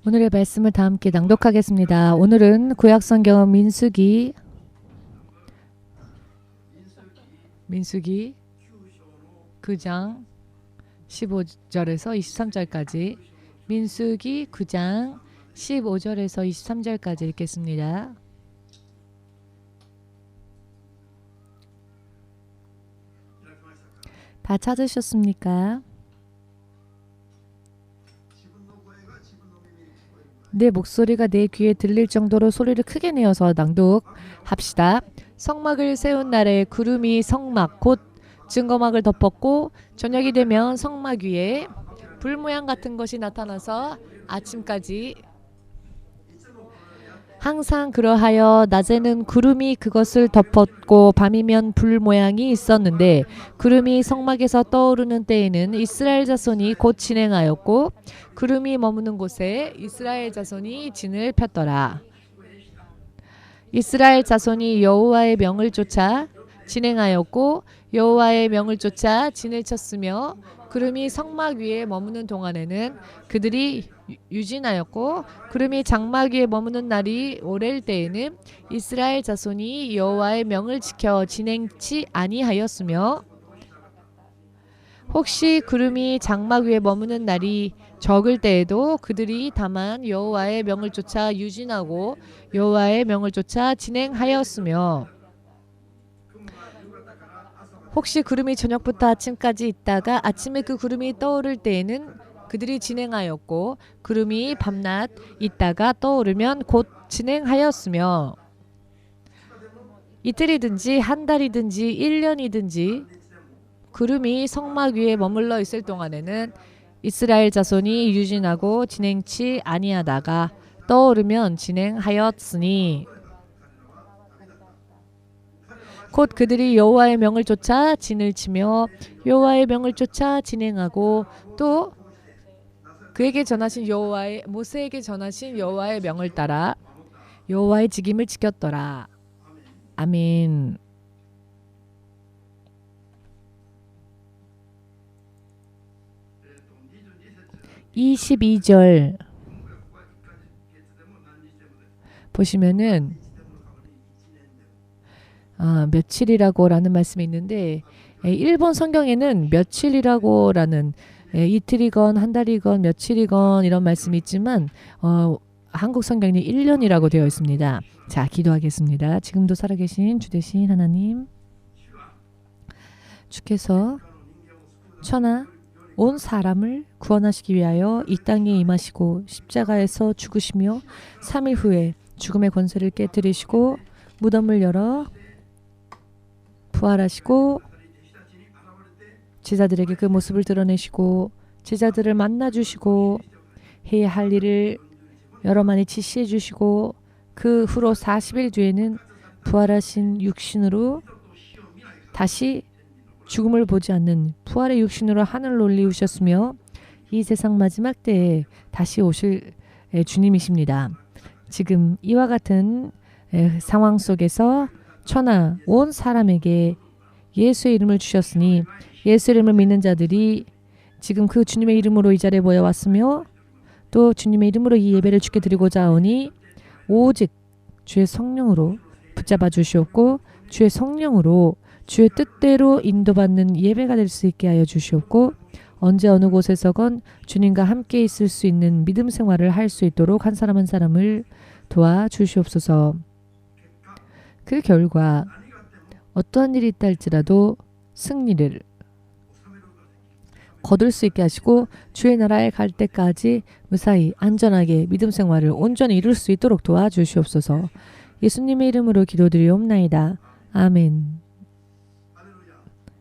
오늘의 말씀을 다 함께 낭독하겠습니다. 오늘은 구약성경 민수기 9장 15절에서 23절까지 민수기 9장 15절에서 23절까지 읽겠습니다. 다 찾으셨습니까? 내 목소리가 내 귀에 들릴 정도로 소리를 크게 내어서 낭독합시다. 성막을 세운 날에 구름이 성막 곧 증거막을 덮었고 저녁이 되면 성막 위에 불 모양 같은 것이 나타나서 아침까지 항상 그러하여 낮에는 구름이 그것을 덮었고 밤이면 불 모양이 있었는데 구름이 성막에서 떠오르는 때에는 이스라엘 자손이 곧 진행하였고 구름이 머무는 곳에 이스라엘 자손이 진을 폈더라. 이스라엘 자손이 여호와의 명을 쫓아 진행하였고 여호와의 명을 쫓아 진을 쳤으며 구름이 성막 위에 머무는 동안에는 그들이 유진하였고 구름이 장막 위에 머무는 날이 오랠 때에는 이스라엘 자손이 여호와의 명을 지켜 진행치 아니하였으며 혹시 구름이 장막 위에 머무는 날이 적을 때에도 그들이 다만 여호와의 명을 쫓아 유진하고 여호와의 명을 쫓아 진행하였으며 혹시 구름이 저녁부터 아침까지 있다가 아침에 그 구름이 떠오를 때에는 그들이 진행하였고 구름이 밤낮 있다가 떠오르면 곧 진행하였으며 이틀이든지 한 달이든지 1년이든지 구름이 성막 위에 머물러 있을 동안에는 이스라엘 자손이 유진하고 진행치 아니하다가 떠오르면 진행하였으니 곧 그들이 여호와의 명을 쫓아 진을 치며 여호와의 명을 쫓아 진행하고 또 그에게 전하신 모세에게 전하신 여호와의 명을 따라 여호와의 직임을 지켰더라. 아멘. (22절) 보시면은 며칠이라고라는 말씀이 있는데 일본 성경에는 며칠이라고라는 이틀이건 한 달이건 며칠이건 이런 말씀이 있지만 한국 성경에는 1년이라고 되어 있습니다. 자, 기도하겠습니다. 지금도 살아계신 주 되신 하나님, 주께서 천하 온 사람을 구원하시기 위하여 이 땅에 임하시고 십자가에서 죽으시며 3일 후에 죽음의 권세를 깨뜨리시고 무덤을 열어 부활하시고 제자들에게 그 모습을 드러내시고 제자들을 만나주시고 해야 할 일을 여러 많이 지시해 주시고 그 후로 40일 뒤에는 부활하신 육신으로 다시 죽음을 보지 않는 부활의 육신으로 하늘로 올리우셨으며 이 세상 마지막 때에 다시 오실 주님이십니다. 지금 이와 같은 상황 속에서 천하 온 사람에게 예수의 이름을 주셨으니 예수 이름을 믿는 자들이 지금 그 주님의 이름으로 이 자리에 모여왔으며 또 주님의 이름으로 이 예배를 주께 드리고자 하오니 오직 주의 성령으로 붙잡아 주시옵고 주의 성령으로 주의 뜻대로 인도받는 예배가 될 수 있게 하여 주시옵고 언제 어느 곳에서건 주님과 함께 있을 수 있는 믿음 생활을 할 수 있도록 한 사람 한 사람을 도와주시옵소서. 그 결과 어떠한 일이 있다 할지라도 승리를 거둘 수 있게 하시고 주의 나라에 갈 때까지 무사히 안전하게 믿음 생활을 온전히 이룰 수 있도록 도와주시옵소서. 예수님의 이름으로 기도드리옵나이다. 아멘.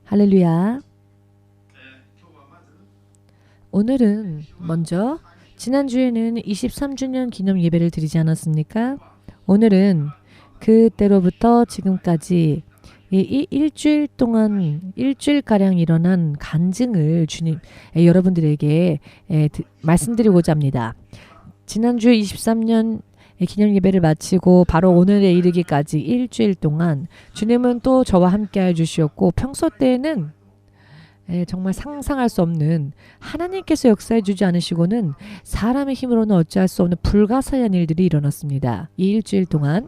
할렐루야. 오늘은 먼저 지난주에는 23주년 기념 예배를 드리지 않았습니까? 오늘은 그때로부터 지금까지 일주일 동안 일주일가량 일어난 간증을 주님 여러분들에게 말씀드리고자 합니다. 지난주 23년 기념 예배를 마치고 바로 오늘에 이르기까지 일주일 동안 주님은 또 저와 함께 해 주시었고 평소 때에는 정말 상상할 수 없는 하나님께서 역사해 주지 않으시고는 사람의 힘으로는 어찌할 수 없는 불가사의한 일들이 일어났습니다. 이 일주일 동안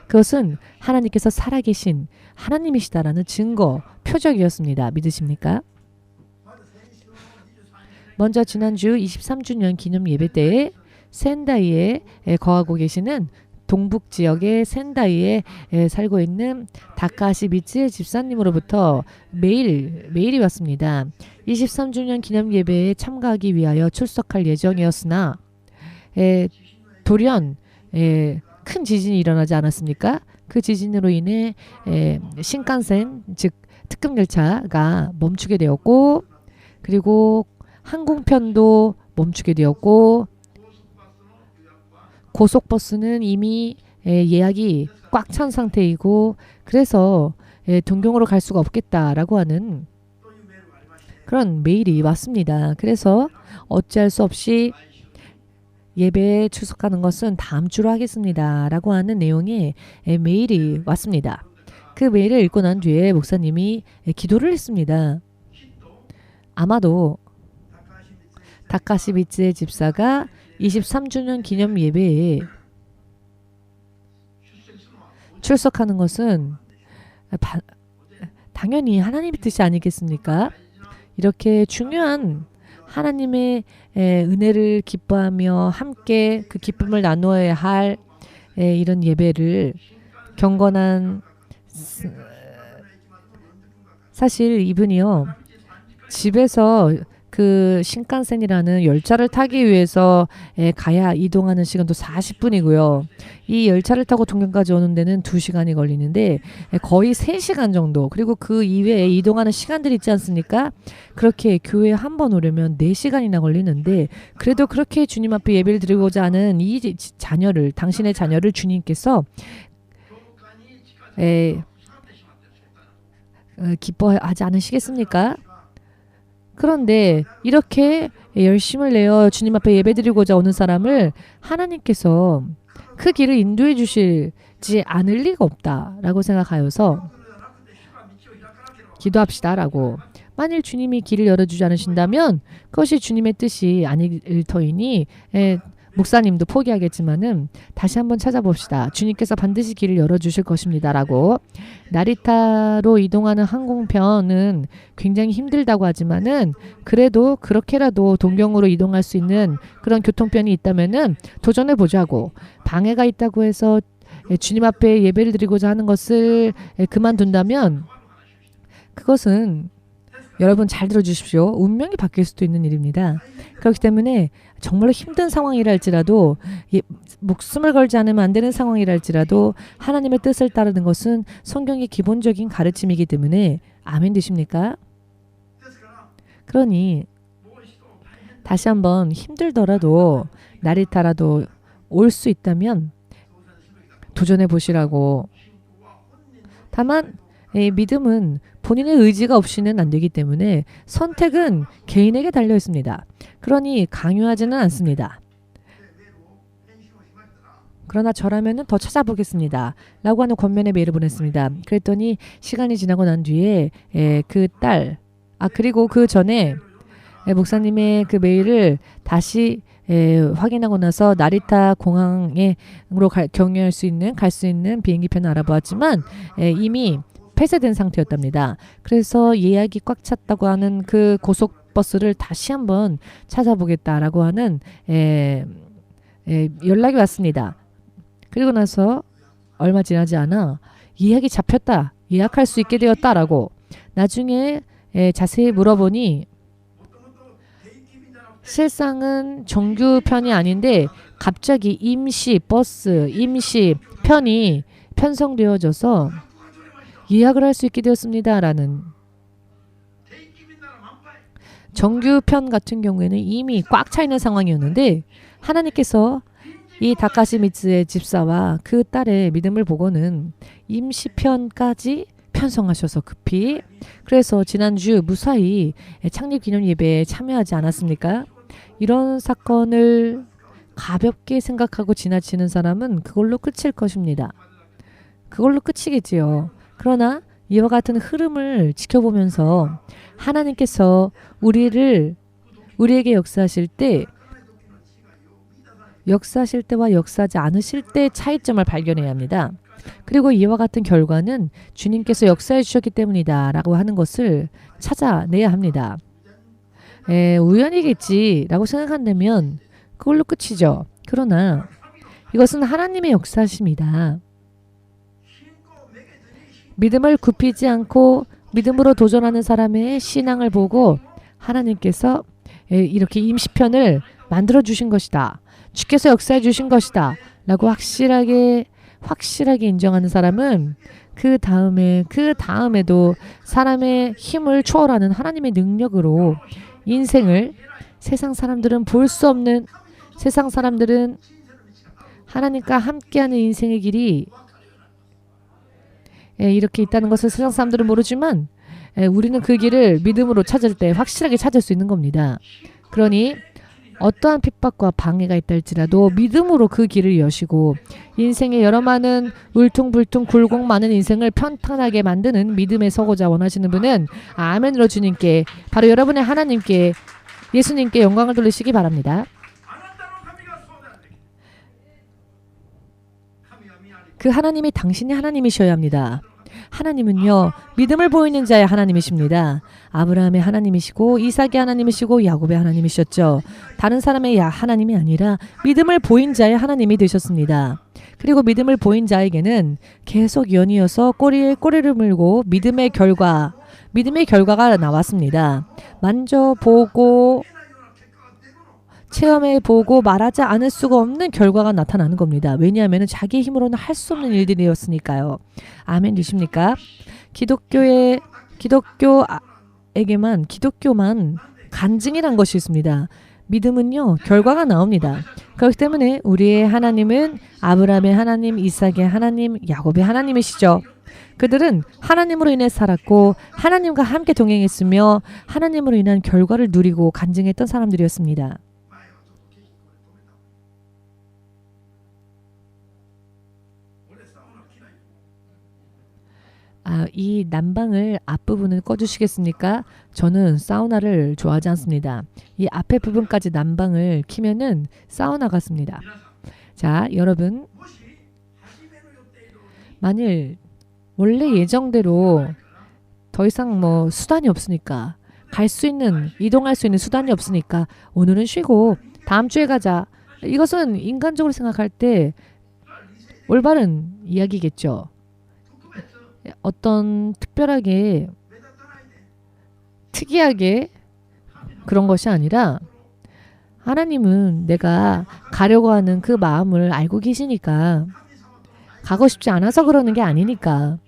그것은 하나님께서 살아계신 하나님이시다라는 증거, 표적이었습니다. 믿으십니까? 먼저 지난주 23주년 기념 예배 때에 센다이에 거하고 계시는 동북 지역의 센다이에 살고 있는 다카시 미츠의 집사님으로부터 메일이 왔습니다. 23주년 기념 예배에 참가하기 위하여 출석할 예정이었으나 돌연 큰 지진이 일어나지 않았습니까? 그 지진으로 인해 신칸센 즉 특급 열차가 멈추게 되었고 그리고 항공편도 멈추게 되었고 고속버스는 이미 예약이 꽉 찬 상태이고 그래서 동경으로 갈 수가 없겠다라고 하는 그런 메일이 왔습니다. 그래서 어찌할 수 없이 예배에 출석하는 것은 다음 주로 하겠습니다. 라고 하는 내용의 메일이 왔습니다. 그 메일을 읽고 난 뒤에 목사님이 기도를 했습니다. 아마도 다카시 미츠의 집사가 23주년 기념 예배에 출석하는 것은 당연히 하나님의 뜻이 아니겠습니까? 이렇게 중요한 하나님의 은혜를 기뻐하며 함께 그 기쁨을 나누어야 할 이런 예배를 경건한 사실 이분이요 집에서 그 신칸센이라는 열차를 타기 위해서 가야 이동하는 시간도 40분이고요. 이 열차를 타고 동경까지 오는 데는 2시간이 걸리는데 거의 3시간 정도 그리고 그 이외에 이동하는 시간들이 있지 않습니까? 그렇게 교회에 한 번 오려면 4시간이나 걸리는데 그래도 그렇게 주님 앞에 예배를 드리고자 하는 이 자녀를 당신의 자녀를 주님께서 기뻐하지 않으시겠습니까? 그런데 이렇게 열심을 내어 주님 앞에 예배드리고자 오는 사람을 하나님께서 그 길을 인도해 주시지 않을 리가 없다라고 생각하여서 기도합시다라고. 만일 주님이 길을 열어주지 않으신다면 그것이 주님의 뜻이 아닐 터이니 목사님도 포기하겠지만은 다시 한번 찾아봅시다. 주님께서 반드시 길을 열어주실 것입니다라고. 나리타로 이동하는 항공편은 굉장히 힘들다고 하지만은 그래도 그렇게라도 동경으로 이동할 수 있는 그런 교통편이 있다면은 도전해 보자고. 방해가 있다고 해서 주님 앞에 예배를 드리고자 하는 것을 그만둔다면 그것은 여러분 잘 들어주십시오. 운명이 바뀔 수도 있는 일입니다. 그렇기 때문에 정말로 힘든 상황이랄지라도 목숨을 걸지 않으면 안 되는 상황이랄지라도 하나님의 뜻을 따르는 것은 성경의 기본적인 가르침이기 때문에 아멘 되십니까? 그러니 다시 한번 힘들더라도 나리타라도 올 수 있다면 도전해 보시라고. 다만 믿음은 본인의 의지가 없이는 안 되기 때문에 선택은 개인에게 달려 있습니다. 그러니 강요하지는 않습니다. 그러나 저라면 더 찾아보겠습니다. 라고 하는 권면의 메일을 보냈습니다. 그랬더니 시간이 지나고 난 뒤에 그 딸, 그리고 그 전에 목사님의 그 메일을 다시 확인하고 나서 나리타 공항으로 경유할 수 있는 갈 수 있는 비행기편을 알아보았지만 이미 폐쇄된 상태였답니다. 그래서 예약이 꽉 찼다고 하는 그 고속버스를 다시 한번 찾아보겠다라고 하는 연락이 왔습니다. 그리고 나서 얼마 지나지 않아 예약이 잡혔다. 예약할 수 있게 되었다라고. 나중에 자세히 물어보니 실상은 정규편이 아닌데 갑자기 임시 버스, 임시 편이 편성되어져서 예약을 할 수 있게 되었습니다라는. 정규편 같은 경우에는 이미 꽉 차 있는 상황이었는데 하나님께서 이 다카시 미츠의 집사와 그 딸의 믿음을 보고는 임시편까지 편성하셔서 급히. 그래서 지난주 무사히 창립기념 예배에 참여하지 않았습니까? 이런 사건을 가볍게 생각하고 지나치는 사람은 그걸로 끝일 것입니다. 그걸로 끝이겠지요. 그러나 이와 같은 흐름을 지켜보면서 하나님께서 우리에게 역사하실 때와 역사하지 않으실 때 차이점을 발견해야 합니다. 그리고 이와 같은 결과는 주님께서 역사해 주셨기 때문이다 라고 하는 것을 찾아내야 합니다. 우연이겠지라고 생각한다면 그걸로 끝이죠. 그러나 이것은 하나님의 역사심이다. 믿음을 굽히지 않고 믿음으로 도전하는 사람의 신앙을 보고 하나님께서 이렇게 임시편을 만들어 주신 것이다. 주께서 역사해 주신 것이다. 라고 확실하게 인정하는 사람은 그 다음에도 사람의 힘을 초월하는 하나님의 능력으로 인생을 세상 사람들은 하나님과 함께하는 인생의 길이 이렇게 있다는 것을 세상 사람들은 모르지만 우리는 그 길을 믿음으로 찾을 때 확실하게 찾을 수 있는 겁니다. 그러니 어떠한 핍박과 방해가 있다 할지라도 믿음으로 그 길을 여시고 인생의 여러 많은 울퉁불퉁 굴곡 많은 인생을 편탄하게 만드는 믿음에 서고자 원하시는 분은 아멘으로 주님께 바로 여러분의 하나님께 예수님께 영광을 돌리시기 바랍니다. 그 하나님이 당신의 하나님이셔야 합니다. 하나님은요, 믿음을 보이는 자의 하나님이십니다. 아브라함의 하나님이시고 이삭의 하나님이시고 야곱의 하나님이셨죠. 다른 사람의 하나님이 아니라 믿음을 보인 자의 하나님이 되셨습니다. 그리고 믿음을 보인 자에게는 계속 연이어서 꼬리에 꼬리를 물고 믿음의 결과가 나왔습니다. 만져보고 체험해보고 말하지 않을 수가 없는 결과가 나타나는 겁니다. 왜냐하면 자기의 힘으로는 할 수 없는 일들이었으니까요. 아멘 되십니까? 기독교만 간증이란 것이 있습니다. 믿음은요, 결과가 나옵니다. 그렇기 때문에 우리의 하나님은 아브라함의 하나님, 이삭의 하나님, 야곱의 하나님이시죠. 그들은 하나님으로 인해 살았고 하나님과 함께 동행했으며 하나님으로 인한 결과를 누리고 간증했던 사람들이었습니다. 이 난방을 앞부분은 꺼주시겠습니까? 저는 사우나를 좋아하지 않습니다. 이 앞에 부분까지 난방을 키면은 사우나 같습니다. 자, 여러분, 만일 원래 예정대로 더 이상 수단이 없으니까 이동할 수 있는 수단이 없으니까 오늘은 쉬고 다음 주에 가자. 이것은 인간적으로 생각할 때 올바른 이야기겠죠. 어떤 특이하게 그런 것이 아니라 하나님은 내가 가려고 하는 그 마음을 알고 계시니까 가고 싶지 않아서 그러는 게 아니니까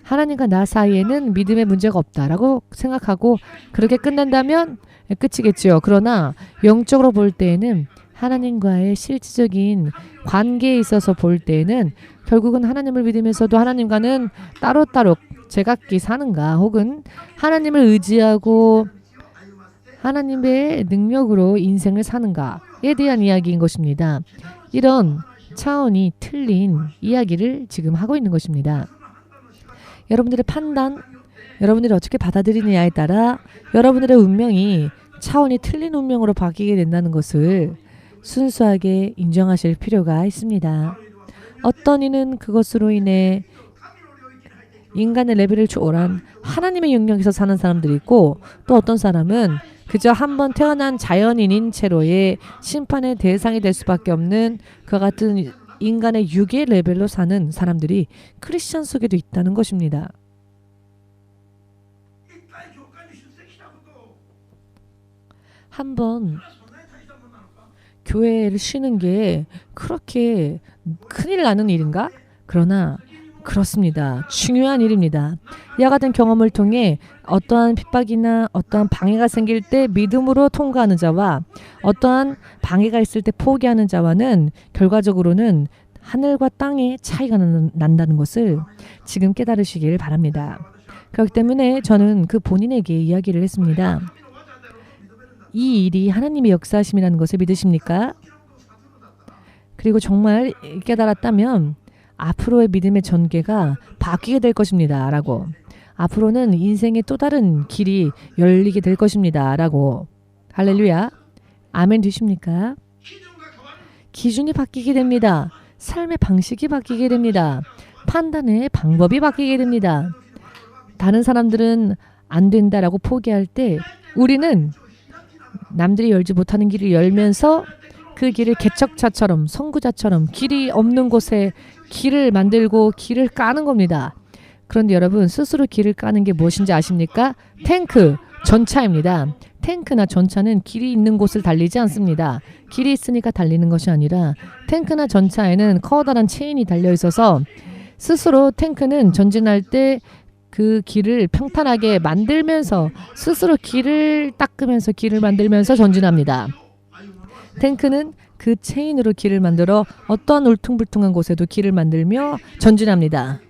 하나님과 나 사이에는 믿음의 문제가 없다라고 생각하고 그렇게 끝낸다면 끝이겠죠. 그러나 영적으로 볼 때에는 하나님과의 실질적인 관계에 있어서 볼 때에는 결국은 하나님을 믿으면서도 하나님과는 따로따로 제각기 사는가 혹은 하나님을 의지하고 하나님의 능력으로 인생을 사는가에 대한 이야기인 것입니다. 이런 차원이 틀린 이야기를 지금 하고 있는 것입니다. 여러분들의 판단, 여러분들이 어떻게 받아들이느냐에 따라 여러분들의 운명이 차원이 틀린 운명으로 바뀌게 된다는 것을 순수하게 인정하실 필요가 있습니다. 어떤 이는 그것으로 인해 인간의 레벨을 초월한 하나님의 영역에서 사는 사람들이 있고 또 어떤 사람은 그저 한번 태어난 자연인인 채로의 심판의 대상이 될 수밖에 없는 그와 같은 인간의 육의 레벨로 사는 사람들이 크리스천 속에도 있다는 것입니다. 한번 교회를 쉬는 게 그렇게 큰일 나는 일인가? 그러나 그렇습니다. 중요한 일입니다. 이와 같은 경험을 통해 어떠한 핍박이나 어떠한 방해가 생길 때 믿음으로 통과하는 자와 어떠한 방해가 있을 때 포기하는 자와는 결과적으로는 하늘과 땅의 차이가 난다는 것을 지금 깨달으시길 바랍니다. 그렇기 때문에 저는 그 본인에게 이야기를 했습니다. 이 일이 하나님의 역사하심이라는 것을 믿으십니까? 그리고 정말 깨달았다면 앞으로의 믿음의 전개가 바뀌게 될 것입니다. 라고. 앞으로는 인생의 또 다른 길이 열리게 될 것입니다. 라고. 할렐루야. 아멘 되십니까? 기준이 바뀌게 됩니다. 삶의 방식이 바뀌게 됩니다. 판단의 방법이 바뀌게 됩니다. 다른 사람들은 안 된다라고 포기할 때 우리는 남들이 열지 못하는 길을 열면서 그 길을 개척자처럼 선구자처럼 길이 없는 곳에 길을 만들고 길을 까는 겁니다. 그런데 여러분 스스로 길을 까는 게 무엇인지 아십니까? 탱크, 전차입니다. 탱크나 전차는 길이 있는 곳을 달리지 않습니다. 길이 있으니까 달리는 것이 아니라 탱크나 전차에는 커다란 체인이 달려 있어서 스스로 탱크는 전진할 때 그 길을 평탄하게 만들면서 스스로 길을 닦으면서 길을 만들면서 전진합니다. 탱크는 그 체인으로 길을 만들어 어떤 울퉁불퉁한 곳에도 길을 만들며 전진합니다.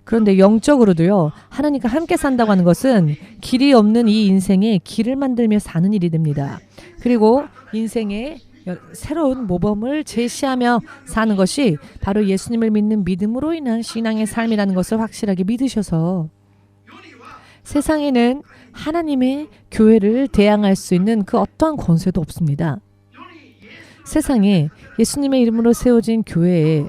그런데 영적으로도요. 하나님과 함께 산다고 하는 것은 길이 없는 이 인생에 길을 만들며 사는 일이 됩니다. 그리고 인생의 새로운 모범을 제시하며 사는 것이 바로 예수님을 믿는 믿음으로 인한 신앙의 삶이라는 것을 확실하게 믿으셔서 세상에는 하나님의 교회를 대항할 수 있는 그 어떠한 권세도 없습니다. 세상에 예수님의 이름으로 세워진 교회에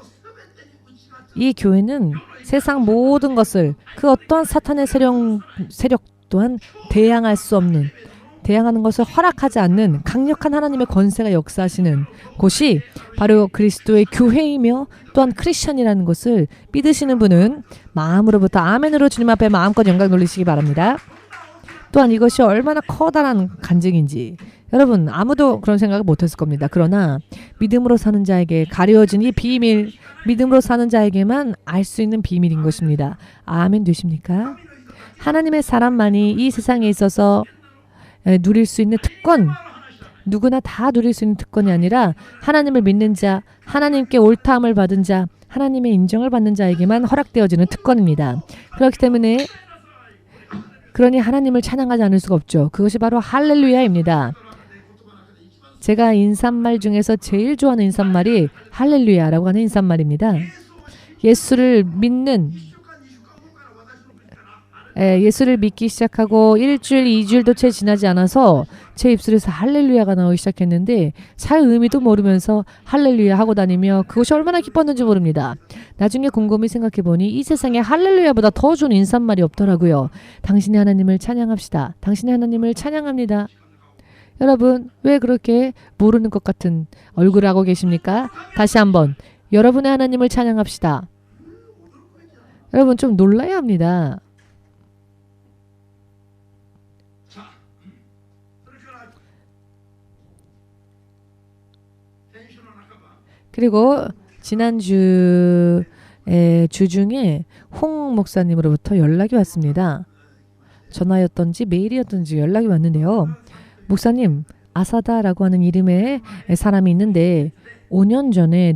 이 교회는 세상 모든 것을 그 어떠한 사탄의 세력 또한 대항할 수 없는 대항하는 것을 허락하지 않는 강력한 하나님의 권세가 역사하시는 곳이 바로 그리스도의 교회이며 또한 크리스천이라는 것을 믿으시는 분은 마음으로부터 아멘으로 주님 앞에 마음껏 영광 돌리시기 바랍니다. 또한 이것이 얼마나 커다란 간증인지 여러분 아무도 그런 생각을 못했을 겁니다. 그러나 믿음으로 사는 자에게 가려진 이 비밀, 믿음으로 사는 자에게만 알 수 있는 비밀인 것입니다. 아멘 되십니까? 하나님의 사람만이 이 세상에 있어서 누릴 수 있는 특권, 누구나 다 누릴 수 있는 특권이 아니라 하나님을 믿는 자, 하나님께 옳다함을 받은 자, 하나님의 인정을 받는 자에게만 허락되어지는 특권입니다. 그렇기 때문에 그러니 하나님을 찬양하지 않을 수가 없죠. 그것이 바로 할렐루야입니다. 제가 인사말 중에서 제일 좋아하는 인사말이 할렐루야라고 하는 인사말입니다. 예수를 믿는 예수를 믿기 시작하고 1주일, 2주일도 채 지나지 않아서 제 입술에서 할렐루야가 나오기 시작했는데 잘 의미도 모르면서 할렐루야 하고 다니며 그것이 얼마나 기뻤는지 모릅니다. 나중에 곰곰이 생각해보니 이 세상에 할렐루야보다 더 좋은 인사말이 없더라고요. 당신의 하나님을 찬양합시다. 당신의 하나님을 찬양합니다. 여러분 왜 그렇게 모르는 것 같은 얼굴을 하고 계십니까? 다시 한번 여러분의 하나님을 찬양합시다. 여러분 좀 놀라야 합니다. 그리고 지난주 주중에 홍 목사님으로부터 연락이 왔습니다. 전화였던지 메일이었던지 연락이 왔는데요. 목사님, 아사다라고 하는 이름의 사람이 있는데 5년 전에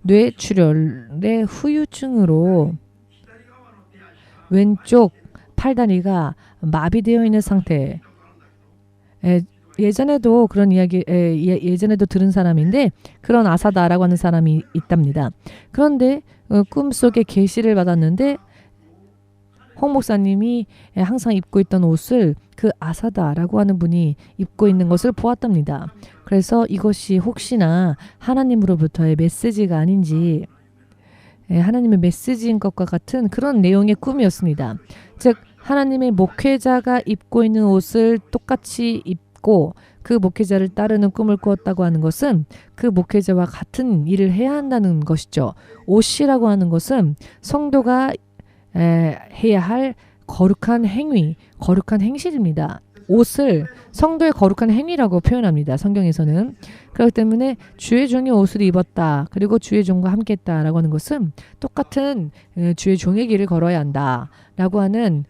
뇌출혈의 후유증으로 왼쪽 팔다리가 마비되어 있는 상태. 예전에도 그런 이야기 예전에도 들은 사람인데 그런 아사다라고 하는 사람이 있답니다. 그런데 꿈속에 계시를 받았는데 홍 목사님이 항상 입고 있던 옷을 그 아사다라고 하는 분이 입고 있는 것을 보았답니다. 그래서 이것이 혹시나 하나님으로부터의 메시지가 아닌지 하나님의 메시지인 것과 같은 그런 내용의 꿈이었습니다. 즉 하나님의 목회자가 입고 있는 옷을 똑같이 입고 그 목회자를 따르는 꿈을 꾸었다고 하는 것은 그 목회자와 같은 일을 해야 한다는 것이죠. 옷이라고 하는 것은 성도가 해야 할 거룩한 행위, 거룩한 행실입니다. 옷을 성도의 거룩한 행위라고 표현합니다. 성경에서는. 그렇기 때문에 주의 종이 옷을 입었다. 그리고 주의 종과 함께 했다라고 하는 것은 똑같은 주의 종의 길을 걸어야 한다. 라고 하는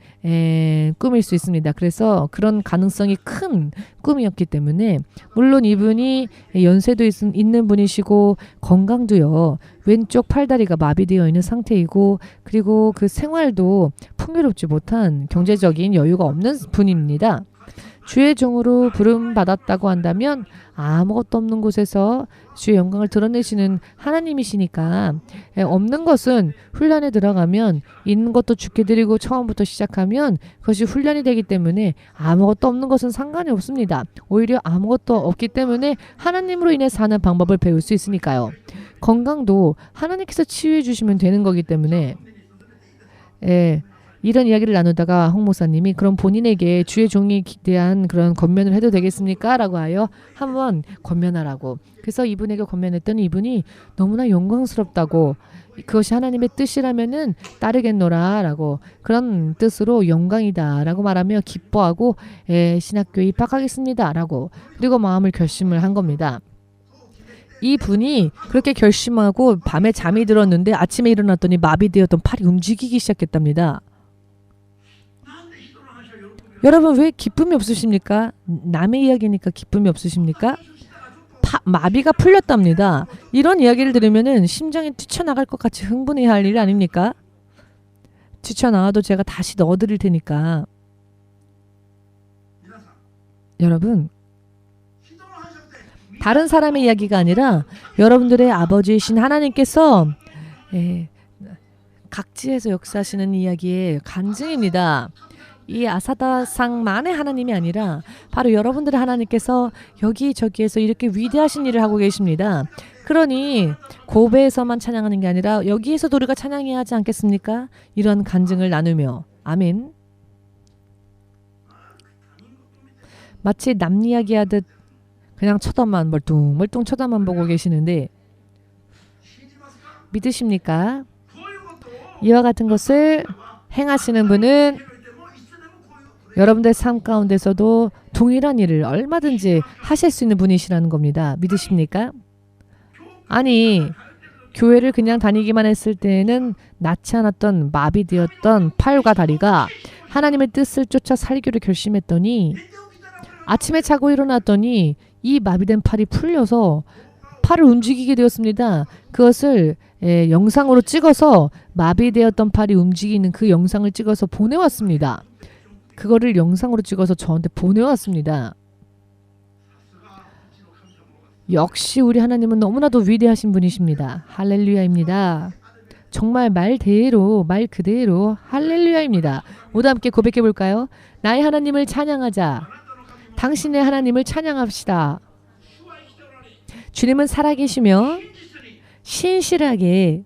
꿈일 수 있습니다. 그래서 그런 가능성이 큰 꿈이었기 때문에 물론 이분이 연세도 있는 분이시고 건강도요. 왼쪽 팔다리가 마비되어 있는 상태이고 그리고 그 생활도 풍요롭지 못한 경제적인 여유가 없는 분입니다. 주의 종으로 부름 받았다고 한다면 아무것도 없는 곳에서 주의 영광을 드러내시는 하나님이시니까 없는 것은 훈련에 들어가면 있는 것도 주께 드리고 처음부터 시작하면 그것이 훈련이 되기 때문에 아무것도 없는 것은 상관이 없습니다. 오히려 아무것도 없기 때문에 하나님으로 인해 사는 방법을 배울 수 있으니까요. 건강도 하나님께서 치유해 주시면 되는 거기 때문에 이런 이야기를 나누다가 홍 목사님이 그럼 본인에게 주의 종에 대한 그런 권면을 해도 되겠습니까? 라고 하여 한번 권면하라고. 그래서 이분에게 권면했더니 이분이 너무나 영광스럽다고 그것이 하나님의 뜻이라면은 따르겠노라 라고 그런 뜻으로 영광이다 라고 말하며 기뻐하고 신학교에 입학하겠습니다 라고 그리고 마음을 결심을 한 겁니다. 이 분이 그렇게 결심하고 밤에 잠이 들었는데 아침에 일어났더니 마비되었던 팔이 움직이기 시작했답니다. 여러분 왜 기쁨이 없으십니까? 남의 이야기니까 기쁨이 없으십니까? 마비가 풀렸답니다. 이런 이야기를 들으면은 심장이 뛰쳐나갈 것 같이 흥분해야 할 일 아닙니까? 뛰쳐나와도 제가 다시 넣어드릴 테니까. 여러분 다른 사람의 이야기가 아니라 여러분들의 아버지이신 하나님께서 각지에서 역사하시는 이야기의 간증입니다. 이 아사다상만의 하나님이 아니라 바로 여러분들의 하나님께서 여기저기에서 이렇게 위대하신 일을 하고 계십니다. 그러니 고베에서만 찬양하는 게 아니라 여기에서도 우리가 찬양해야 하지 않겠습니까? 이런 간증을 나누며 아멘. 마치 남 이야기하듯 그냥 쳐다만 멀뚱멀뚱 쳐다만 보고 계시는데 믿으십니까? 이와 같은 것을 행하시는 분은 여러분들 삶 가운데서도 동일한 일을 얼마든지 하실 수 있는 분이시라는 겁니다. 믿으십니까? 아니 교회를 그냥 다니기만 했을 때에는 낫지 않았던 마비되었던 팔과 다리가 하나님의 뜻을 쫓아 살기로 결심했더니 아침에 자고 일어났더니 이 마비된 팔이 풀려서 팔을 움직이게 되었습니다. 그것을 영상으로 찍어서 마비되었던 팔이 움직이는 그 영상을 찍어서 보내왔습니다. 그거를 영상으로 찍어서 저한테 보내왔습니다. 역시 우리 하나님은 너무나도 위대하신 분이십니다. 할렐루야입니다. 정말 말 그대로 할렐루야입니다. 모두 함께 고백해 볼까요? 나의 하나님을 찬양하자. 당신의 하나님을 찬양합시다. 주님은 살아계시며 신실하게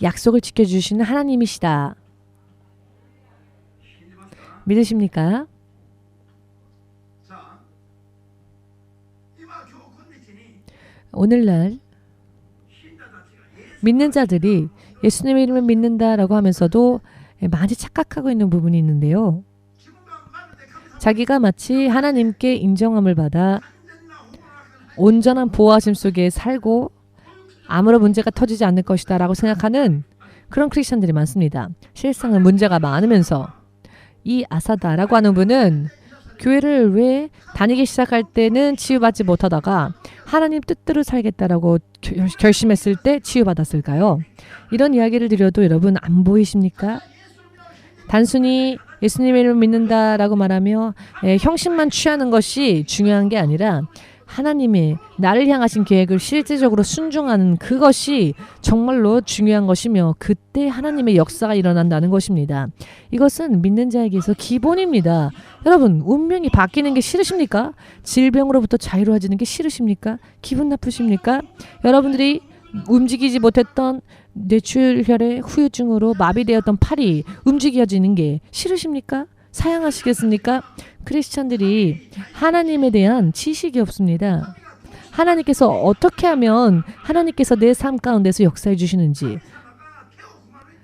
약속을 지켜주시는 하나님이시다. 믿으십니까? 오늘날 믿는 자들이 예수님의 이름을 믿는다라고 하면서도 많이 착각하고 있는 부분이 있는데요. 자기가 마치 하나님께 인정함을 받아 온전한 보호하심 속에 살고 아무런 문제가 터지지 않을 것이다 라고 생각하는 그런 크리스천들이 많습니다. 실상은 문제가 많으면서 이 아사다라고 하는 분은 교회를 왜 다니기 시작할 때는 치유받지 못하다가 하나님 뜻대로 살겠다라고 결심했을 때 치유받았을까요? 이런 이야기를 드려도 여러분 안 보이십니까? 단순히 예수님의 이름을 믿는다라고 말하며 형식만 취하는 것이 중요한 게 아니라 하나님의 나를 향하신 계획을 실제적으로 순종하는 그것이 정말로 중요한 것이며 그때 하나님의 역사가 일어난다는 것입니다. 이것은 믿는 자에게서 기본입니다. 여러분 운명이 바뀌는 게 싫으십니까? 질병으로부터 자유로워지는 게 싫으십니까? 기분 나쁘십니까? 여러분들이 움직이지 못했던 뇌출혈의 후유증으로 마비되었던 팔이 움직여지는 게 싫으십니까? 사양하시겠습니까? 크리스천들이 하나님에 대한 지식이 없습니다. 하나님께서 어떻게 하면 하나님께서 내 삶 가운데서 역사해 주시는지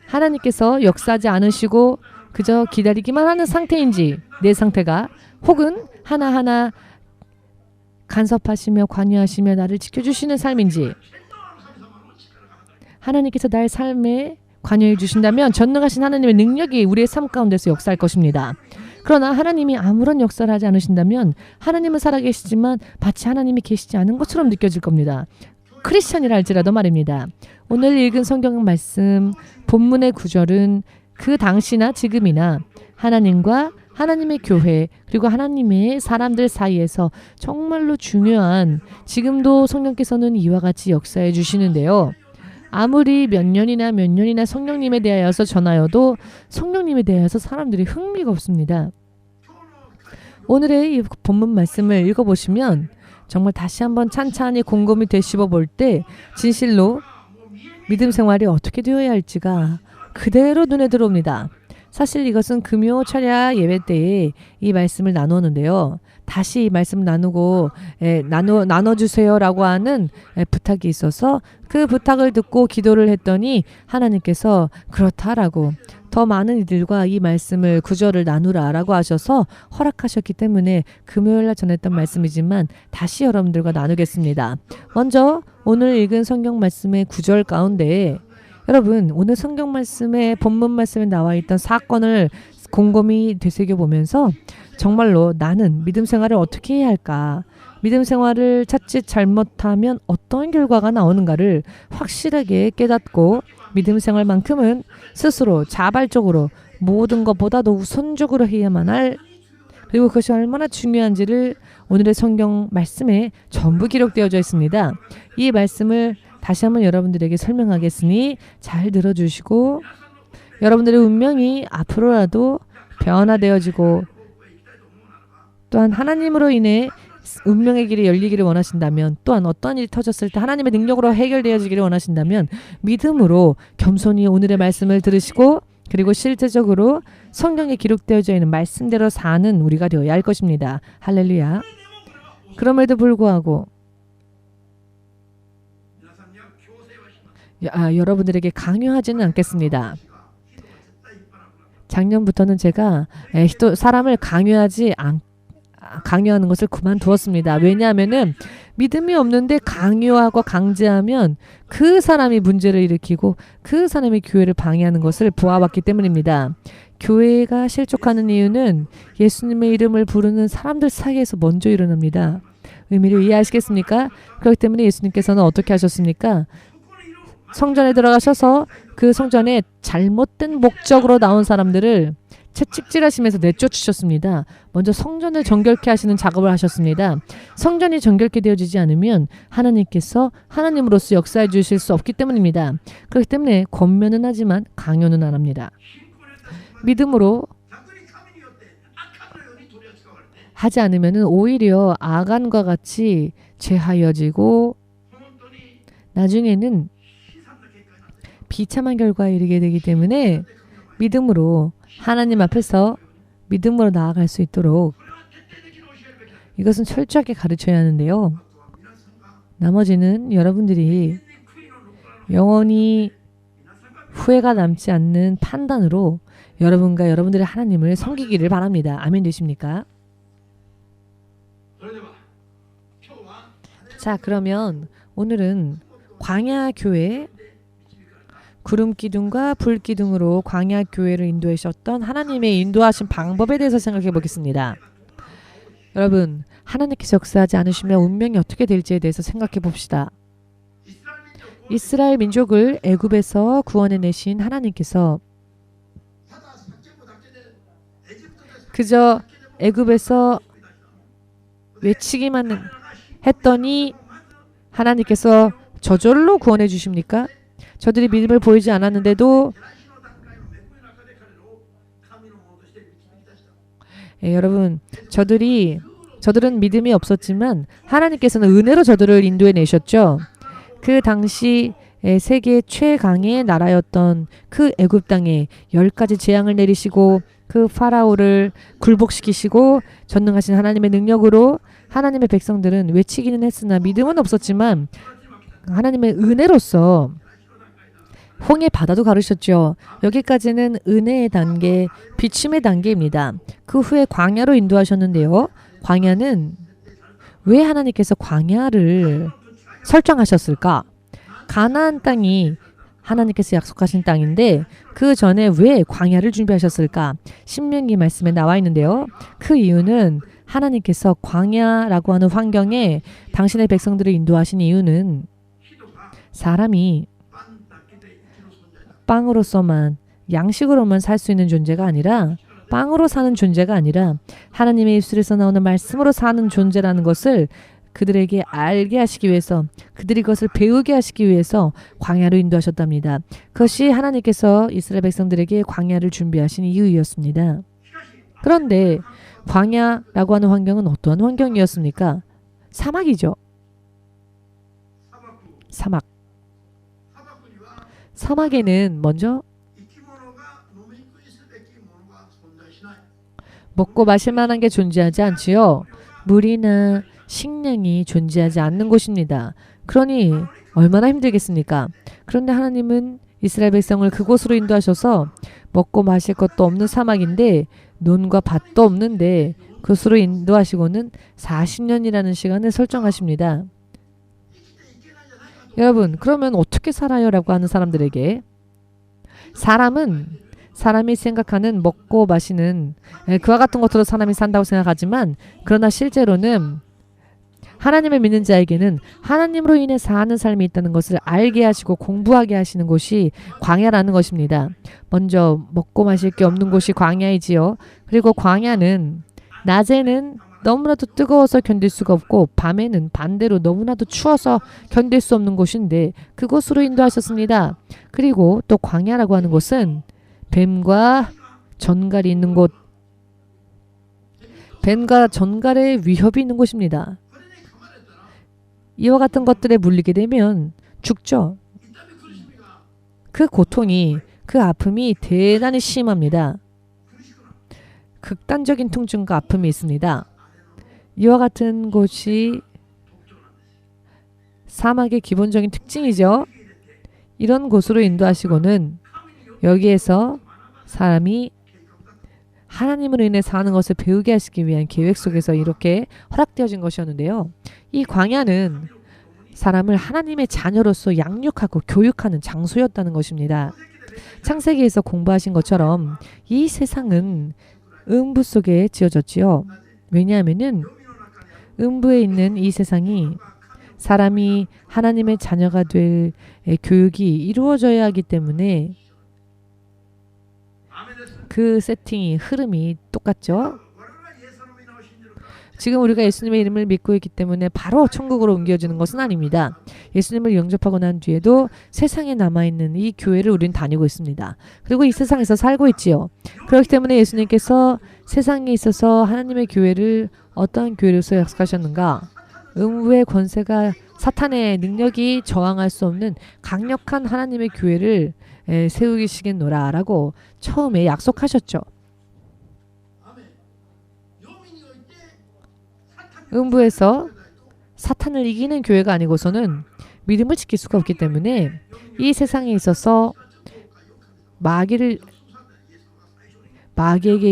하나님께서 역사하지 않으시고 그저 기다리기만 하는 상태인지 내 상태가 혹은 하나하나 간섭하시며 관여하시며 나를 지켜주시는 삶인지 하나님께서 나의 삶에 관여해 주신다면 전능하신 하나님의 능력이 우리의 삶 가운데서 역사할 것입니다. 그러나 하나님이 아무런 역사를 하지 않으신다면 하나님은 살아계시지만 마치 하나님이 계시지 않은 것처럼 느껴질 겁니다. 크리스천이라 할지라도 말입니다. 오늘 읽은 성경 말씀 본문의 구절은 그 당시나 지금이나 하나님과 하나님의 교회 그리고 하나님의 사람들 사이에서 정말로 중요한 지금도 성령께서는 이와 같이 역사해 주시는데요. 아무리 몇 년이나 성령님에 대하여서 전하여도 성령님에 대하여서 사람들이 흥미가 없습니다. 오늘의 이 본문 말씀을 읽어보시면 정말 다시 한번 찬찬히 곰곰이 되씹어 볼 때 진실로 믿음 생활이 어떻게 되어야 할지가 그대로 눈에 들어옵니다. 사실 이것은 금요 철야 예배 때에 이 말씀을 나누었는데요. 다시 이 말씀 나누고 나눠주세요라고 하는 부탁이 있어서 그 부탁을 듣고 기도를 했더니 하나님께서 그렇다라고 더 많은 이들과 이 말씀을 구절을 나누라라고 하셔서 허락하셨기 때문에 금요일날 전했던 말씀이지만 다시 여러분들과 나누겠습니다. 먼저 오늘 읽은 성경 말씀의 구절 가운데 여러분 오늘 성경 말씀에 본문 말씀에 나와 있던 사건을 곰곰이 되새겨보면서 정말로 나는 믿음 생활을 어떻게 해야 할까? 믿음 생활을 자칫 잘못하면 어떤 결과가 나오는가를 확실하게 깨닫고 믿음 생활만큼은 스스로 자발적으로 모든 것보다도 우선적으로 해야만 할 그리고 그것이 얼마나 중요한지를 오늘의 성경 말씀에 전부 기록되어져 있습니다. 이 말씀을 다시 한번 여러분들에게 설명하겠으니 잘 들어주시고 여러분들의 운명이 앞으로라도 변화되어지고 또한 하나님으로 인해 운명의 길이 열리기를 원하신다면 또한 어떤 일이 터졌을 때 하나님의 능력으로 해결되어지기를 원하신다면 믿음으로 겸손히 오늘의 말씀을 들으시고 그리고 실제적으로 성경에 기록되어져 있는 말씀대로 사는 우리가 되어야 할 것입니다. 할렐루야. 그럼에도 불구하고 여러분들에게 강요하지는 않겠습니다. 작년부터는 제가 또 사람을 강요하는 것을 그만두었습니다. 왜냐하면은 믿음이 없는데 강요하고 강제하면 그 사람이 문제를 일으키고 그 사람이 교회를 방해하는 것을 보아왔기 때문입니다. 교회가 실족하는 이유는 예수님의 이름을 부르는 사람들 사이에서 먼저 일어납니다. 의미를 이해하시겠습니까? 그렇기 때문에 예수님께서는 어떻게 하셨습니까? 성전에 들어가셔서 그 성전에 잘못된 목적으로 나온 사람들을 채찍질하시면서 내쫓으셨습니다. 먼저 성전을 정결케 하시는 작업을 하셨습니다. 성전이 정결케 되어지지 않으면 하나님께서 하나님으로서 역사해 주실 수 없기 때문입니다. 그렇기 때문에 권면은 하지만 강요는 안 합니다. 믿음으로 하지 않으면 오히려 아간과 같이 죄하여지고 나중에는 비참한 결과에 이르게 되기 때문에 믿음으로 하나님 앞에서 믿음으로 나아갈 수 있도록 이것은 철저하게 가르쳐야 하는데요. 나머지는 여러분들이 영원히 후회가 남지 않는 판단으로 여러분과 여러분들의 하나님을 섬기기를 바랍니다. 아멘 되십니까? 자, 그러면 오늘은 광야 교회 구름 기둥과 불 기둥으로 광야 교회를 인도하셨던 하나님의 인도하신 방법에 대해서 생각해 보겠습니다. 여러분, 하나님께서 역사하지 않으시면 운명이 어떻게 될지에 대해서 생각해 봅시다. 이스라엘 민족을 애굽에서 구원해 내신 하나님께서 그저 애굽에서 외치기만 했더니 하나님께서 저절로 구원해 주십니까? 저들이 믿음을 보이지 않았는데도 여러분 저들은 믿음이 없었지만 하나님께서는 은혜로 저들을 인도해 내셨죠. 그 당시 세계 최강의 나라였던 그 애굽 땅에 10가지 재앙을 내리시고 그 파라오를 굴복시키시고 전능하신 하나님의 능력으로 하나님의 백성들은 외치기는 했으나 믿음은 없었지만 하나님의 은혜로서 홍해 바다도 가르셨죠. 여기까지는 은혜의 단계, 비침의 단계입니다. 그 후에 광야로 인도하셨는데요. 광야는 왜 하나님께서 광야를 설정하셨을까? 가나안 땅이 하나님께서 약속하신 땅인데 그 전에 왜 광야를 준비하셨을까? 신명기 말씀에 나와 있는데요. 그 이유는 하나님께서 광야라고 하는 환경에 당신의 백성들을 인도하신 이유는 사람이 빵으로서만 양식으로만 살 수 있는 존재가 아니라 빵으로 사는 존재가 아니라 하나님의 입술에서 나오는 말씀으로 사는 존재라는 것을 그들에게 알게 하시기 위해서, 그들이 그것을 배우게 하시기 위해서 광야로 인도하셨답니다. 그것이 하나님께서 이스라엘 백성들에게 광야를 준비하신 이유였습니다. 그런데 광야라고 하는 환경은 어떠한 환경이었습니까? 사막이죠. 사막. 사막에는 먼저 먹고 마실 만한 게 존재하지 않지요. 물이나 식량이 존재하지 않는 곳입니다. 그러니 얼마나 힘들겠습니까? 그런데 하나님은 이스라엘 백성을 그곳으로 인도하셔서 먹고 마실 것도 없는 사막인데 논과 밭도 없는데 그곳으로 인도하시고는 40년이라는 시간을 설정하십니다. 여러분, 그러면 어떻게 살아요? 라고 하는 사람들에게, 사람이 생각하는 먹고 마시는 그와 같은 것으로 사람이 산다고 생각하지만, 그러나 실제로는 하나님을 믿는 자에게는 하나님으로 인해 사는 삶이 있다는 것을 알게 하시고 공부하게 하시는 곳이 광야라는 것입니다. 먼저 먹고 마실 게 없는 곳이 광야이지요. 그리고 광야는 낮에는 너무나도 뜨거워서 견딜 수가 없고 밤에는 반대로 너무나도 추워서 견딜 수 없는 곳인데 그곳으로 인도하셨습니다. 그리고 또 광야라고 하는 곳은 뱀과 전갈이 있는 곳, 뱀과 전갈의 위협이 있는 곳입니다. 이와 같은 것들에 물리게 되면 죽죠. 그 고통이, 그 아픔이 대단히 심합니다. 극단적인 통증과 아픔이 있습니다. 이와 같은 곳이 사막의 기본적인 특징이죠. 이런 곳으로 인도하시고는 여기에서 사람이 하나님으로 인해 사는 것을 배우게 하시기 위한 계획 속에서 이렇게 허락되어진 것이었는데요. 이 광야는 사람을 하나님의 자녀로서 양육하고 교육하는 장소였다는 것입니다. 창세기에서 공부하신 것처럼 이 세상은 음부 속에 지어졌지요. 왜냐하면은 음부에 있는 이 세상이 사람이 하나님의 자녀가 될 교육이 이루어져야 하기 때문에 그 세팅이, 흐름이 똑같죠. 지금 우리가 예수님의 이름을 믿고 있기 때문에 바로 천국으로 옮겨지는 것은 아닙니다. 예수님을 영접하고 난 뒤에도 세상에 남아있는 이 교회를 우리는 다니고 있습니다. 그리고 이 세상에서 살고 있지요. 그렇기 때문에 예수님께서 세상에 있어서 하나님의 교회를 어떠한 교회로서 약속하셨는가? 음부의 권세가, 사탄의 능력이 저항할 수 없는 강력한 하나님의 교회를 세우시겠노라 라고 처음에 약속하셨죠. 음부에서 사탄을 이기는 교회가 아니고서는 믿음을 지킬 수가 없기 때문에 이 세상에 있어서 마귀에게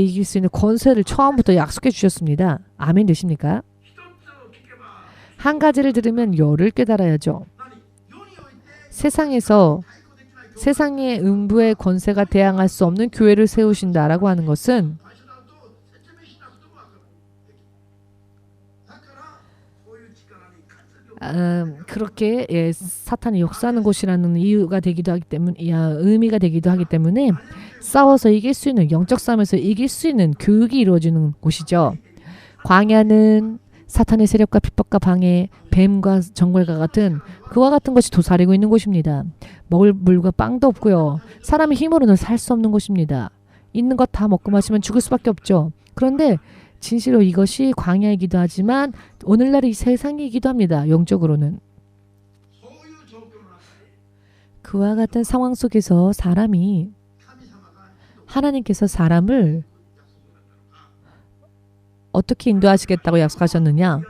이길 수 있는 권세를 처음부터 약속해 주셨습니다. 아멘 되십니까? 한 가지를 들으면 열을 깨달아야죠. 세상의 음부의 권세가 대항할 수 없는 교회를 세우신다라고 하는 것은 그렇게 사탄이 역사하는 곳이라는 이유가 되기도 하기 때문에, 의미가 되기도 하기 때문에 싸워서 이길 수 있는, 영적 싸움에서 이길 수 있는 교육이 이루어지는 곳이죠. 광야는 사탄의 세력과 핍박과 방해, 뱀과 정갈과 같은 그와 같은 것이 도사리고 있는 곳입니다. 먹을 물과 빵도 없고요. 사람의 힘으로는 살 수 없는 곳입니다. 있는 것 다 먹고 마시면 죽을 수밖에 없죠. 그런데 진실로 이것이 광야이기도 하지만 오늘날 이 세상이기도 합니다. 영적으로는. 그와 같은 상황 속에서 하나님께서 사람을 어떻게 인도하시겠다고 약속하셨느냐?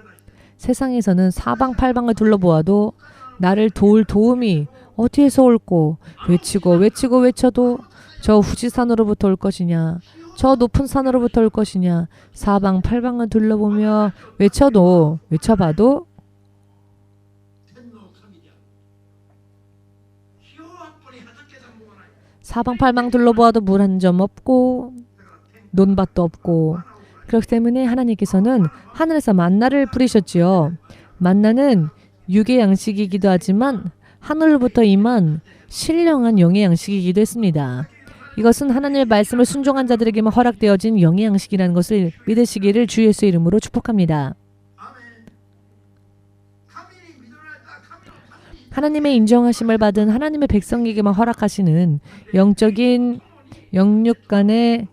세상에서는 사방팔방을 둘러보아도 나를 도울 도움이 어디에서 올꼬? 외치고 외쳐도 저 후지산으로부터 올 것이냐? 저 높은 산으로부터 올 것이냐? 사방팔방을 둘러보며 외쳐봐도 사방팔방 둘러보아도 물 한 점 없고 논밭도 없고, 그렇기 때문에 하나님께서는 하늘에서 만나를 뿌리셨지요. 만나는 육의 양식이기도 하지만 하늘로부터 임한 신령한 영의 양식이기도 했습니다. 이것은 하나님의 말씀을 순종한 자들에게만 허락되어진 영의 양식이라는 것을 믿으시기를 주 예수의 이름으로 축복합니다. 하나님의 인정하심을 받은 하나님의 백성에게만 허락하시는 영적인 영육 간의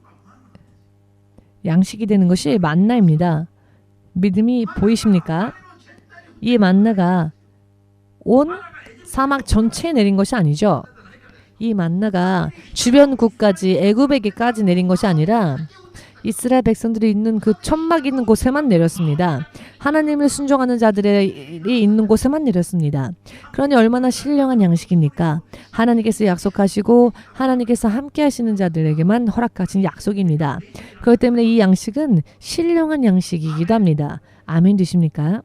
양식이 되는 것이 만나입니다. 믿음이 보이십니까? 이 만나가 온 사막 전체에 내린 것이 아니죠. 이 만나가 주변 국까지 애굽에게까지 내린 것이 아니라 이스라엘 백성들이 있는 그 천막 있는 곳에만 내렸습니다. 하나님을 순종하는 자들이 있는 곳에만 내렸습니다. 그러니 얼마나 신령한 양식입니까? 하나님께서 약속하시고 하나님께서 함께 하시는 자들에게만 허락하신 약속입니다. 그렇기 때문에 이 양식은 신령한 양식이기도 합니다. 아멘 되십니까?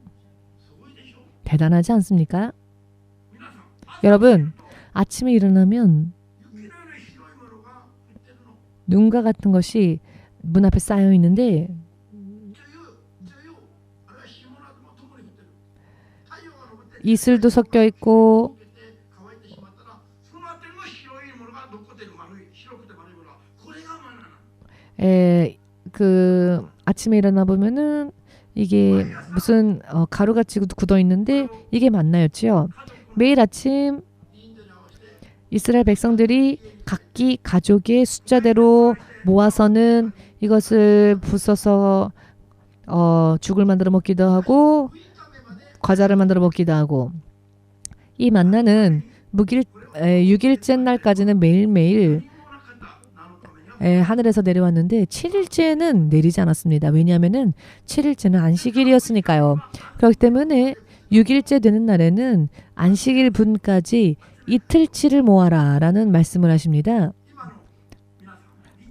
대단하지 않습니까? 여러분, 아침에 일어나면 눈과 같은 것이 문 앞에 쌓여 있는데 이슬도 섞여 있고 그 아침에 일어나 보면은 이게 무슨 가루같이 굳어 있는데 이게 만나였지요. 매일 아침 이스라엘 백성들이 각기 가족의 숫자대로 모아서는 이것을 부숴서 죽을 만들어 먹기도 하고 과자를 만들어 먹기도 하고 이 만나는 6일째 날까지는 매일매일 하늘에서 내려왔는데 7일째는 내리지 않았습니다. 왜냐하면 7일째는 안식일이었으니까요. 그렇기 때문에 6일째 되는 날에는 안식일 분까지 이틀치를 모아라 라는 말씀을 하십니다.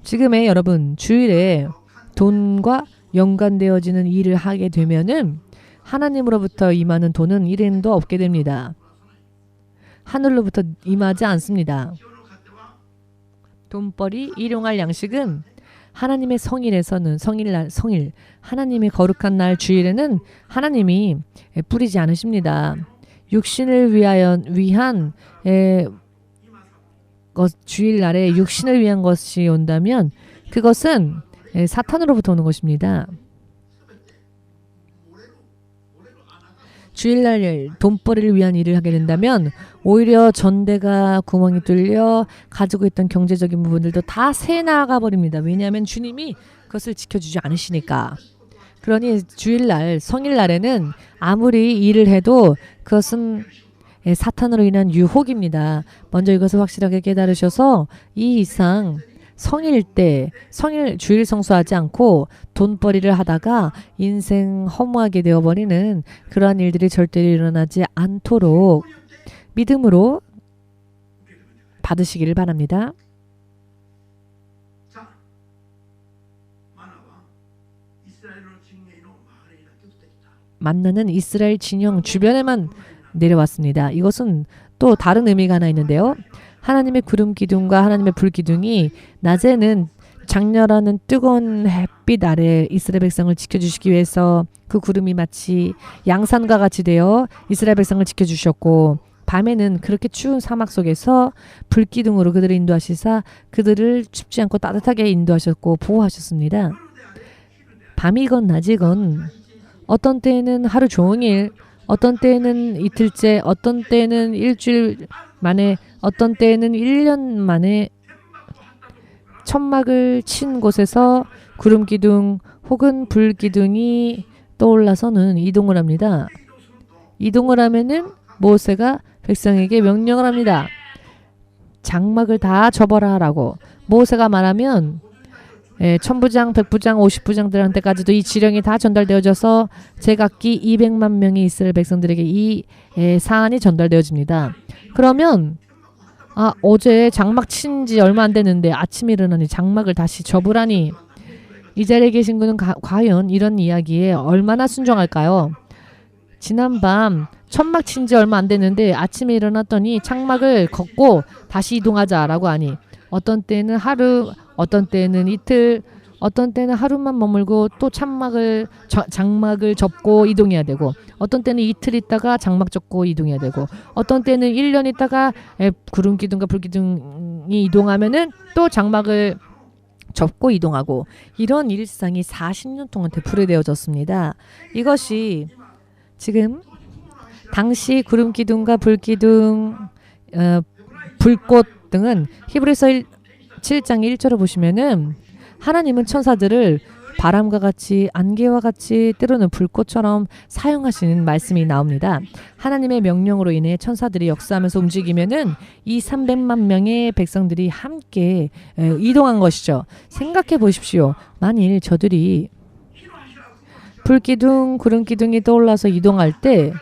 지금의 여러분 주일에 돈과 연관되어지는 일을 하게 되면은 하나님으로부터 임하는 돈은 1엔도 없게 됩니다. 하늘로부터 임하지 않습니다. 돈벌이 일용할 양식은 하나님의 성일에서는 성일 하나님의 거룩한 날 주일에는 하나님이 뿌리지 않으십니다. 육신을 위한 주일날에 육신을 위한 것이 온다면 그것은 사탄으로부터 오는 것입니다. 주일날 돈벌이를 위한 일을 하게 된다면 오히려 전대가 구멍이 뚫려 가지고 있던 경제적인 부분들도 다 새 나가 버립니다. 왜냐하면 주님이 그것을 지켜주지 않으시니까. 그러니 주일날 성일날에는 아무리 일을 해도 그것은 사탄으로 인한 유혹입니다. 먼저 이것을 확실하게 깨달으셔서 이 이상 성일 주일 성수하지 않고 돈벌이를 하다가 인생 허무하게 되어버리는 그러한 일들이 절대로 일어나지 않도록 믿음으로 받으시기를 바랍니다. 만나는 이스라엘 진영 주변에만 내려왔습니다. 이것은 또 다른 의미가 하나 있는데요. 하나님의 구름 기둥과 하나님의 불 기둥이 낮에는 장렬하는 뜨거운 햇빛 아래 이스라엘 백성을 지켜주시기 위해서 그 구름이 마치 양산과 같이 되어 이스라엘 백성을 지켜주셨고 밤에는 그렇게 추운 사막 속에서 불 기둥으로 그들을 인도하시사 그들을 춥지 않고 따뜻하게 인도하셨고 보호하셨습니다. 밤이건 낮이건 어떤 때에는 하루 종일, 어떤 때에는 이틀째, 어떤 때에는 일주일 만에, 어떤 때에는 1년 만에 천막을 친 곳에서 구름 기둥 혹은 불 기둥이 떠올라서는 이동을 합니다. 이동을 하면은 모세가 백성에게 명령을 합니다. 장막을 다 접어라 라고. 모세가 말하면 천부장, 백부장, 50부장들한테까지도 이 지령이 다 전달되어져서 제각기 200만 명의 이스라엘 백성들에게 이 사안이 전달되어집니다. 그러면 어제 장막 친 지 얼마 안 됐는데 아침에 일어나니 장막을 다시 접으라니 이 자리에 계신 분은 과연 이런 이야기에 얼마나 순종할까요? 지난밤 천막 친 지 얼마 안 됐는데 아침에 일어났더니 창막을 걷고 다시 이동하자라고 하니 어떤 때는 하루, 어떤 때는 이틀, 어떤 때는 하루만 머물고 또 장막을 접고 이동해야 되고 어떤 때는 이틀 있다가 장막 접고 이동해야 되고 어떤 때는 1년 있다가 구름 기둥과 불 기둥 이동하면은 또 장막을 접고 이동하고, 이런 일상이 40년 동안 되풀이되어졌습니다. 이것이 지금 당시 구름 기둥과 불 기둥, 불꽃 등은 히브리서 7장 1절을 보시면은 하나님은 천사들을 바람과 같이 안개와 같이 때로는 불꽃처럼 사용하시는 말씀이 나옵니다. 하나님의 명령으로 인해 천사들이 역사하면서 움직이면은 이 300만 명의 백성들이 함께 이동한 것이죠. 생각해 보십시오. 만일 저들이 불기둥, 구름기둥이 떠올라서 이동할 때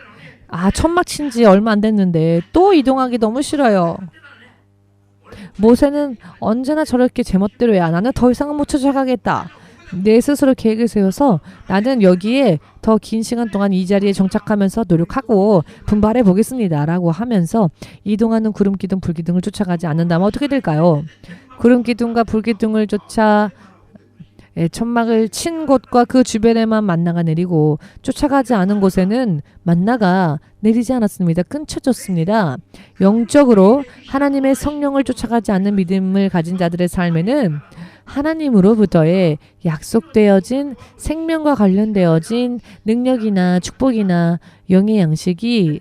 천막 친 지 얼마 안 됐는데 또 이동하기 너무 싫어요. 모세는 언제나 저렇게 제멋대로야. 나는 더 이상은 못 쫓아가겠다. 내 스스로 계획을 세워서 나는 여기에 더 긴 시간 동안 이 자리에 정착하면서 노력하고 분발해 보겠습니다. 라고 하면서 이동하는 구름기둥, 불기둥을 쫓아가지 않는다면 어떻게 될까요? 구름기둥과 불기둥을 쫓아 천막을 친 곳과 그 주변에만 만나가 내리고 쫓아가지 않은 곳에는 만나가 내리지 않았습니다. 끊쳐졌습니다. 영적으로 하나님의 성령을 쫓아가지 않는 믿음을 가진 자들의 삶에는 하나님으로부터의 약속되어진 생명과 관련되어진 능력이나 축복이나 영의 양식이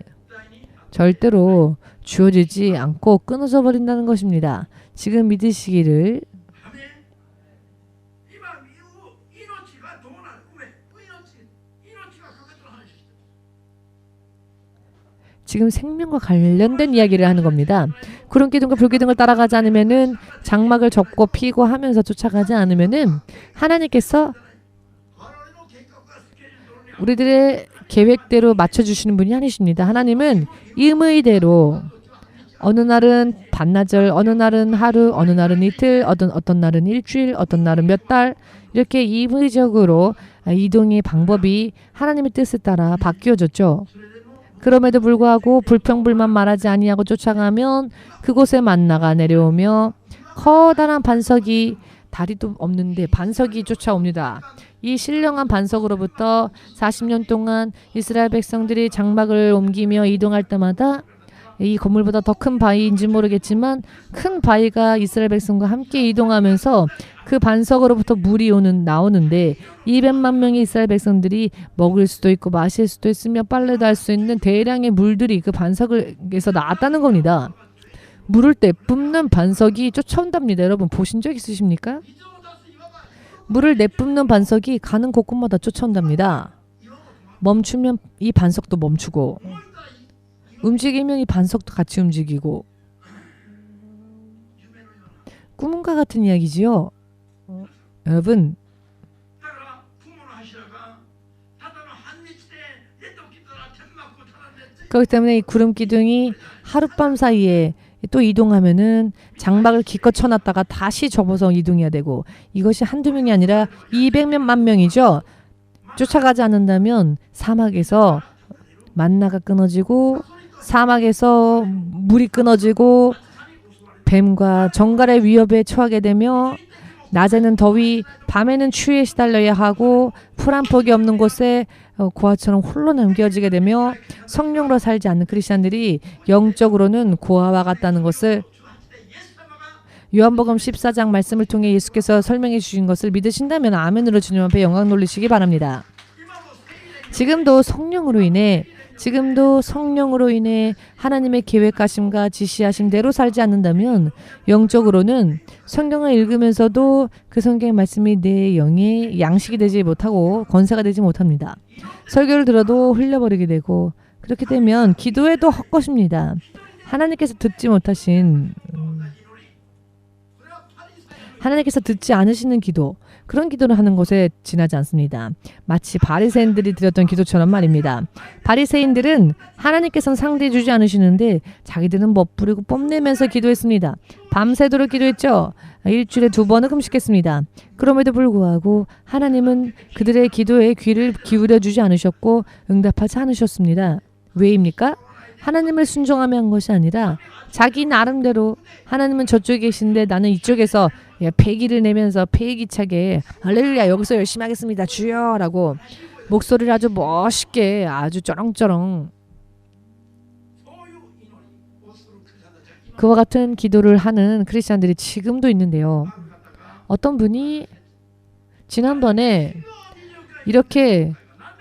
절대로 주어지지 않고 끊어져 버린다는 것입니다. 지금 믿으시기를. 지금 생명과 관련된 이야기를 하는 겁니다. 구름기둥과 불기둥을 따라가지 않으면은, 장막을 접고 피고 하면서 쫓아가지 않으면은 하나님께서 우리들의 계획대로 맞춰주시는 분이 아니십니다. 하나님은 임의대로 어느 날은 반나절, 어느 날은 하루, 어느 날은 이틀, 어떤 날은 일주일, 어떤 날은 몇 달, 이렇게 임의적으로 이동의 방법이 하나님의 뜻에 따라 바뀌어졌죠. 그럼에도 불구하고 불평불만 말하지 아니하고 쫓아가면 그곳에 만나가 내려오며 커다란 반석이, 다리도 없는데 반석이 쫓아옵니다. 이 신령한 반석으로부터 40년 동안 이스라엘 백성들이 장막을 옮기며 이동할 때마다 이 건물보다 더 큰 바위인지 모르겠지만 큰 바위가 이스라엘 백성과 함께 이동하면서 그 반석으로부터 물이 나오는데 200만 명의 이스라엘 백성들이 먹을 수도 있고 마실 수도 있으며 빨래도 할 수 있는 대량의 물들이 그 반석에서 나왔다는 겁니다. 물을 내뿜는 반석이 쫓아온답니다. 여러분 보신 적 있으십니까? 물을 내뿜는 반석이 가는 곳곳마다 쫓아온답니다. 멈추면 이 반석도 멈추고, 움직이면 이 반석도 같이 움직이고. 꿈과 같은 이야기지요. 여러분, 그렇기 때문에 이 구름 기둥이 하룻밤 사이에 또 이동하면은 장막을 기껏 쳐놨다가 다시 접어서 이동해야 되고, 이것이 한두 명이 아니라 200만 명이죠. 쫓아가지 않는다면 사막에서 만나가 끊어지고, 사막에서 물이 끊어지고, 뱀과 정갈의 위협에 처하게 되며, 낮에는 더위, 밤에는 추위에 시달려야 하고, 풀 한 폭이 없는 곳에 고아처럼 홀로 남겨지게 되며, 성령으로 살지 않는 크리스찬들이 영적으로는 고아와 같다는 것을 요한복음 14장 말씀을 통해 예수께서 설명해 주신 것을 믿으신다면 아멘으로 주님 앞에 영광 돌리시기 바랍니다. 지금도 성령으로 인해 하나님의 계획하심과 지시하심대로 살지 않는다면 영적으로는 성경을 읽으면서도 그 성경의 말씀이 내 영의 양식이 되지 못하고 권세가 되지 못합니다. 설교를 들어도 흘려버리게 되고, 그렇게 되면 기도해도 헛것입니다. 하나님께서 듣지 않으시는 기도, 그런 기도를 하는 곳에 지나지 않습니다. 마치 바리새인들이 드렸던 기도처럼 말입니다. 바리새인들은 하나님께서는 상대해 주지 않으시는데 자기들은 멋부리고 뽐내면서 기도했습니다. 밤새도록 기도했죠. 일주일에 2번은 금식했습니다. 그럼에도 불구하고 하나님은 그들의 기도에 귀를 기울여 주지 않으셨고 응답하지 않으셨습니다. 왜입니까? 하나님을 순종하며 한 것이 아니라 자기 나름대로, 하나님은 저쪽에 계신데 나는 이쪽에서 패기를 내면서 패기차게 할렐루야 여기서 열심히 하겠습니다 주여 라고 목소리를 아주 멋있게, 아주 쩌렁쩌렁 그와 같은 기도를 하는 크리스찬들이 지금도 있는데요. 어떤 분이 지난번에 이렇게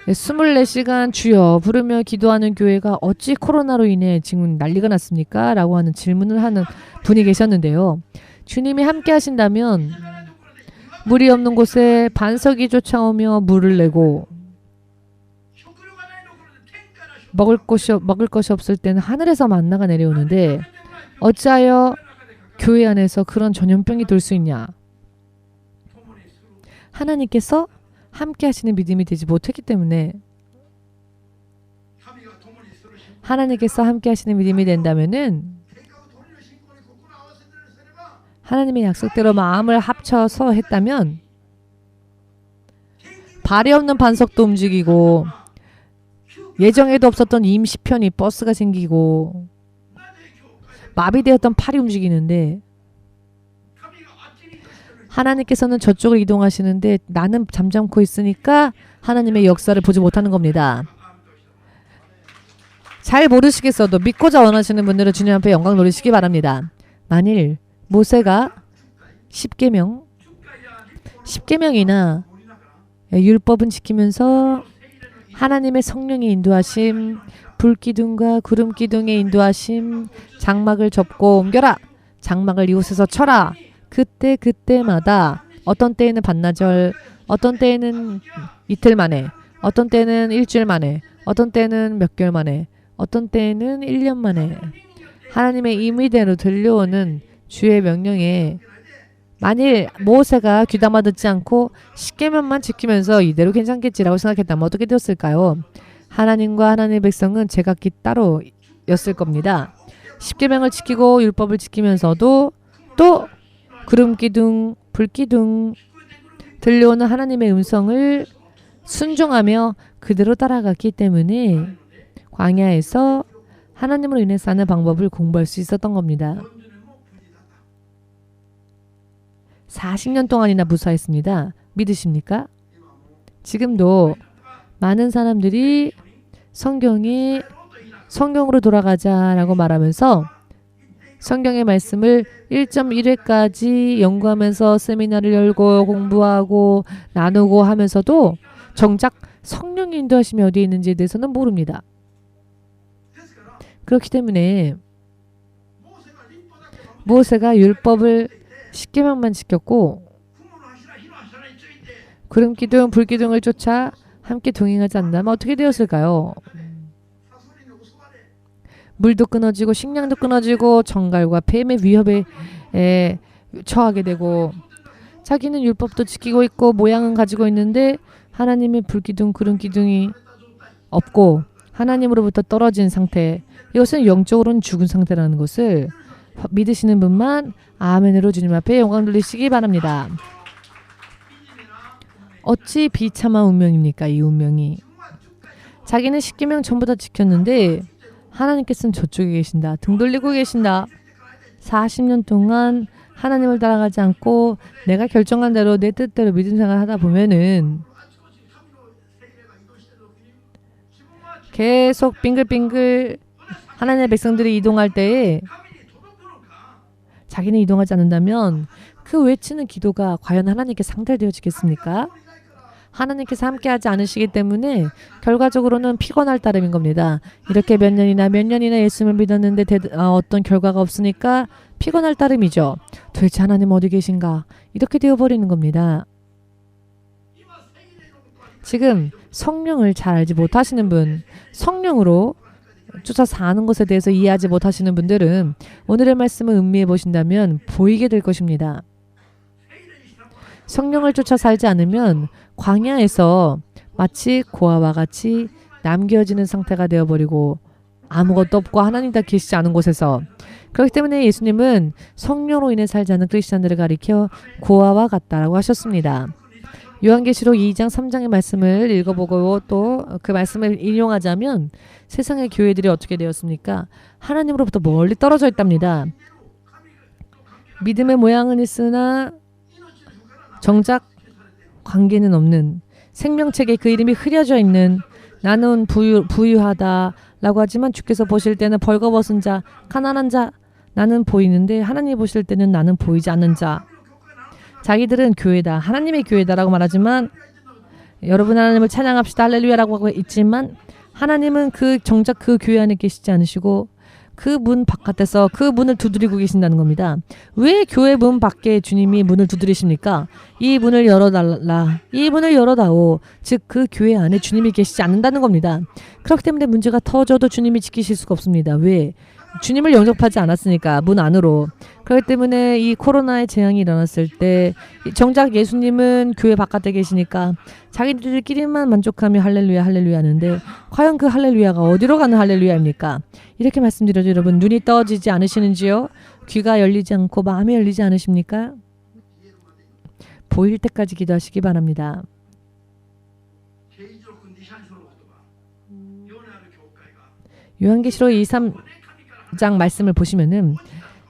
24시간 주여 부르며 기도하는 교회가 어찌 코로나로 인해 지금 난리가 났습니까? 라고 하는 질문을 하는 분이 계셨는데요. 주님이 함께 하신다면 물이 없는 곳에 반석이 쫓아오며 물을 내고 먹을 것이 없을 때는 하늘에서 만나가 내려오는데 어찌하여 교회 안에서 그런 전염병이 돌 수 있냐? 하나님께서 함께 하시는 믿음이 되지 못했기 때문에 하나님께서 함께 하시는 믿음이 된다면은 하나님의 약속대로 마음을 합쳐서 했다면 발이 없는 반석도 움직이고 예정에도 없었던 임시편이 버스가 생기고 마비되었던 팔이 움직이는데 하나님께서는 저쪽으로 이동하시는데 나는 잠잠고 있으니까 하나님의 역사를 보지 못하는 겁니다. 잘 모르시겠어도 믿고자 원하시는 분들은 주님 앞에 영광 돌리시기 바랍니다. 만일 모세가 10계명이나 율법은 지키면서 하나님의 성령의 인도하심, 불기둥과 구름기둥의 인도하심, 장막을 접고 옮겨라, 장막을 이곳에서 쳐라, 그때마다 어떤 때에는 반나절, 어떤 때에는 이틀 만에, 어떤 때는 일주일 만에, 어떤 때는 몇 개월 만에, 어떤 때에는 1년 만에 하나님의 임의대로 들려오는 주의 명령에 만일 모세가 귀담아 듣지 않고 10계명만 지키면서 이대로 괜찮겠지라고 생각했다면 어떻게 되었을까요? 하나님과 하나님의 백성은 제각기 따로였을 겁니다. 10계명을 지키고 율법을 지키면서도 또 구름기둥, 불기둥 들려오는 하나님의 음성을 순종하며 그대로 따라갔기 때문에 광야에서 하나님으로 인해 사는 방법을 공부할 수 있었던 겁니다. 40년 동안이나 무사했습니다. 믿으십니까? 지금도 많은 사람들이 성경으로 돌아가자라고 말하면서 성경의 말씀을 1.1회까지 연구하면서 세미나를 열고 공부하고 나누고 하면서도 정작 성령의 인도하심이 어디에 있는지에 대해서는 모릅니다. 그렇기 때문에 모세가 율법을 10계명만 지켰고 구름기둥, 불기둥을 쫓아 함께 동행하지 않는다면 어떻게 되었을까요? 물도 끊어지고 식량도 끊어지고 정갈과 뱀의 위협에 처하게 되고 자기는 율법도 지키고 있고 모양은 가지고 있는데 하나님의 불기둥, 구름기둥이 없고 하나님으로부터 떨어진 상태, 이것은 영적으로는 죽은 상태라는 것을 믿으시는 분만 아멘으로 주님 앞에 영광 돌리시기 바랍니다. 어찌 비참한 운명입니까? 이 운명이. 자기는 10계명 전부 다 지켰는데 하나님께서는 저쪽에 계신다. 등 돌리고 계신다. 40년 동안 하나님을 따라가지 않고 내가 결정한 대로 내 뜻대로 믿음 생활을 하다 보면은 계속 빙글빙글 하나님의 백성들이 이동할 때에 자기는 이동하지 않는다면 그 외치는 기도가 과연 하나님께 상달되어지겠습니까? 하나님께서 함께하지 않으시기 때문에 결과적으로는 피곤할 따름인 겁니다. 이렇게 몇 년이나 예수님을 믿었는데 어떤 결과가 없으니까 피곤할 따름이죠. 도대체 하나님 어디 계신가? 이렇게 되어버리는 겁니다. 지금 성령을 잘 알지 못하시는 분, 성령으로 쫓아 사는 것에 대해서 이해하지 못하시는 분들은 오늘의 말씀을 음미해 보신다면 보이게 될 것입니다. 성령을 쫓아 살지 않으면 광야에서 마치 고아와 같이 남겨지는 상태가 되어버리고 아무것도 없고 하나님 다 계시지 않은 곳에서, 그렇기 때문에 예수님은 성령으로 인해 살지 않는 크리스찬들을 가리켜 고아와 같다라고 하셨습니다. 요한계시록 2장 3장의 말씀을 읽어보고 또 그 말씀을 인용하자면 세상의 교회들이 어떻게 되었습니까? 하나님으로부터 멀리 떨어져 있답니다. 믿음의 모양은 있으나 정작 관계는 없는, 생명책에 그 이름이 흐려져 있는, 나는 부유하다라고 하지만 주께서 보실 때는 벌거벗은 자, 가난한 자, 나는 보이는데 하나님이 보실 때는 나는 보이지 않는 자. 자기들은 교회다, 하나님의 교회다라고 말하지만 여러분 하나님을 찬양합시다 할렐루야라고 하고 있지만 하나님은 정작 그 교회 안에 계시지 않으시고 그 문 바깥에서 그 문을 두드리고 계신다는 겁니다. 왜 교회 문 밖에 주님이 문을 두드리십니까? 이 문을 열어달라. 이 문을 열어다오. 즉 그 교회 안에 주님이 계시지 않는다는 겁니다. 그렇기 때문에 문제가 터져도 주님이 지키실 수가 없습니다. 왜? 주님을 영접하지 않았으니까 문 안으로. 그렇기 때문에 이 코로나의 재앙이 일어났을 때 정작 예수님은 교회 바깥에 계시니까 자기들끼리만 만족하며 할렐루야 할렐루야 하는데 과연 그 할렐루야가 어디로 가는 할렐루야입니까? 이렇게 말씀드려도 여러분 눈이 떠지지 않으시는지요? 귀가 열리지 않고 마음이 열리지 않으십니까? 보일 때까지 기도하시기 바랍니다. 요한계시록 2, 3장 말씀을 보시면은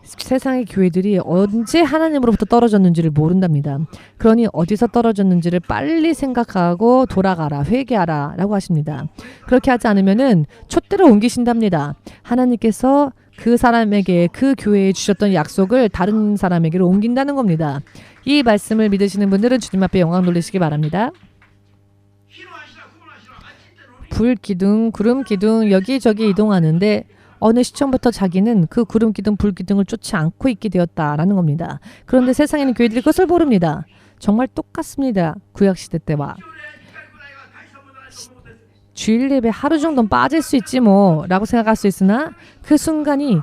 세상의 교회들이 언제 하나님으로부터 떨어졌는지를 모른답니다. 그러니 어디서 떨어졌는지를 빨리 생각하고 돌아가라, 회개하라 라고 하십니다. 그렇게 하지 않으면은 촛대로 옮기신답니다. 하나님께서 그 사람에게 그 교회에 주셨던 약속을 다른 사람에게로 옮긴다는 겁니다. 이 말씀을 믿으시는 분들은 주님 앞에 영광 돌리시기 바랍니다. 불 기둥, 구름 기둥 여기저기 이동하는데 어느 시점부터 자기는 그 구름 기둥, 불 기둥을 쫓지 않고 있게 되었다라는 겁니다. 그런데 세상에 있는 교회들이 그것을 모릅니다. 정말 똑같습니다. 구약시대 때와. 주일 예배 하루 정도는 빠질 수 있지 뭐 라고 생각할 수 있으나 그 순간이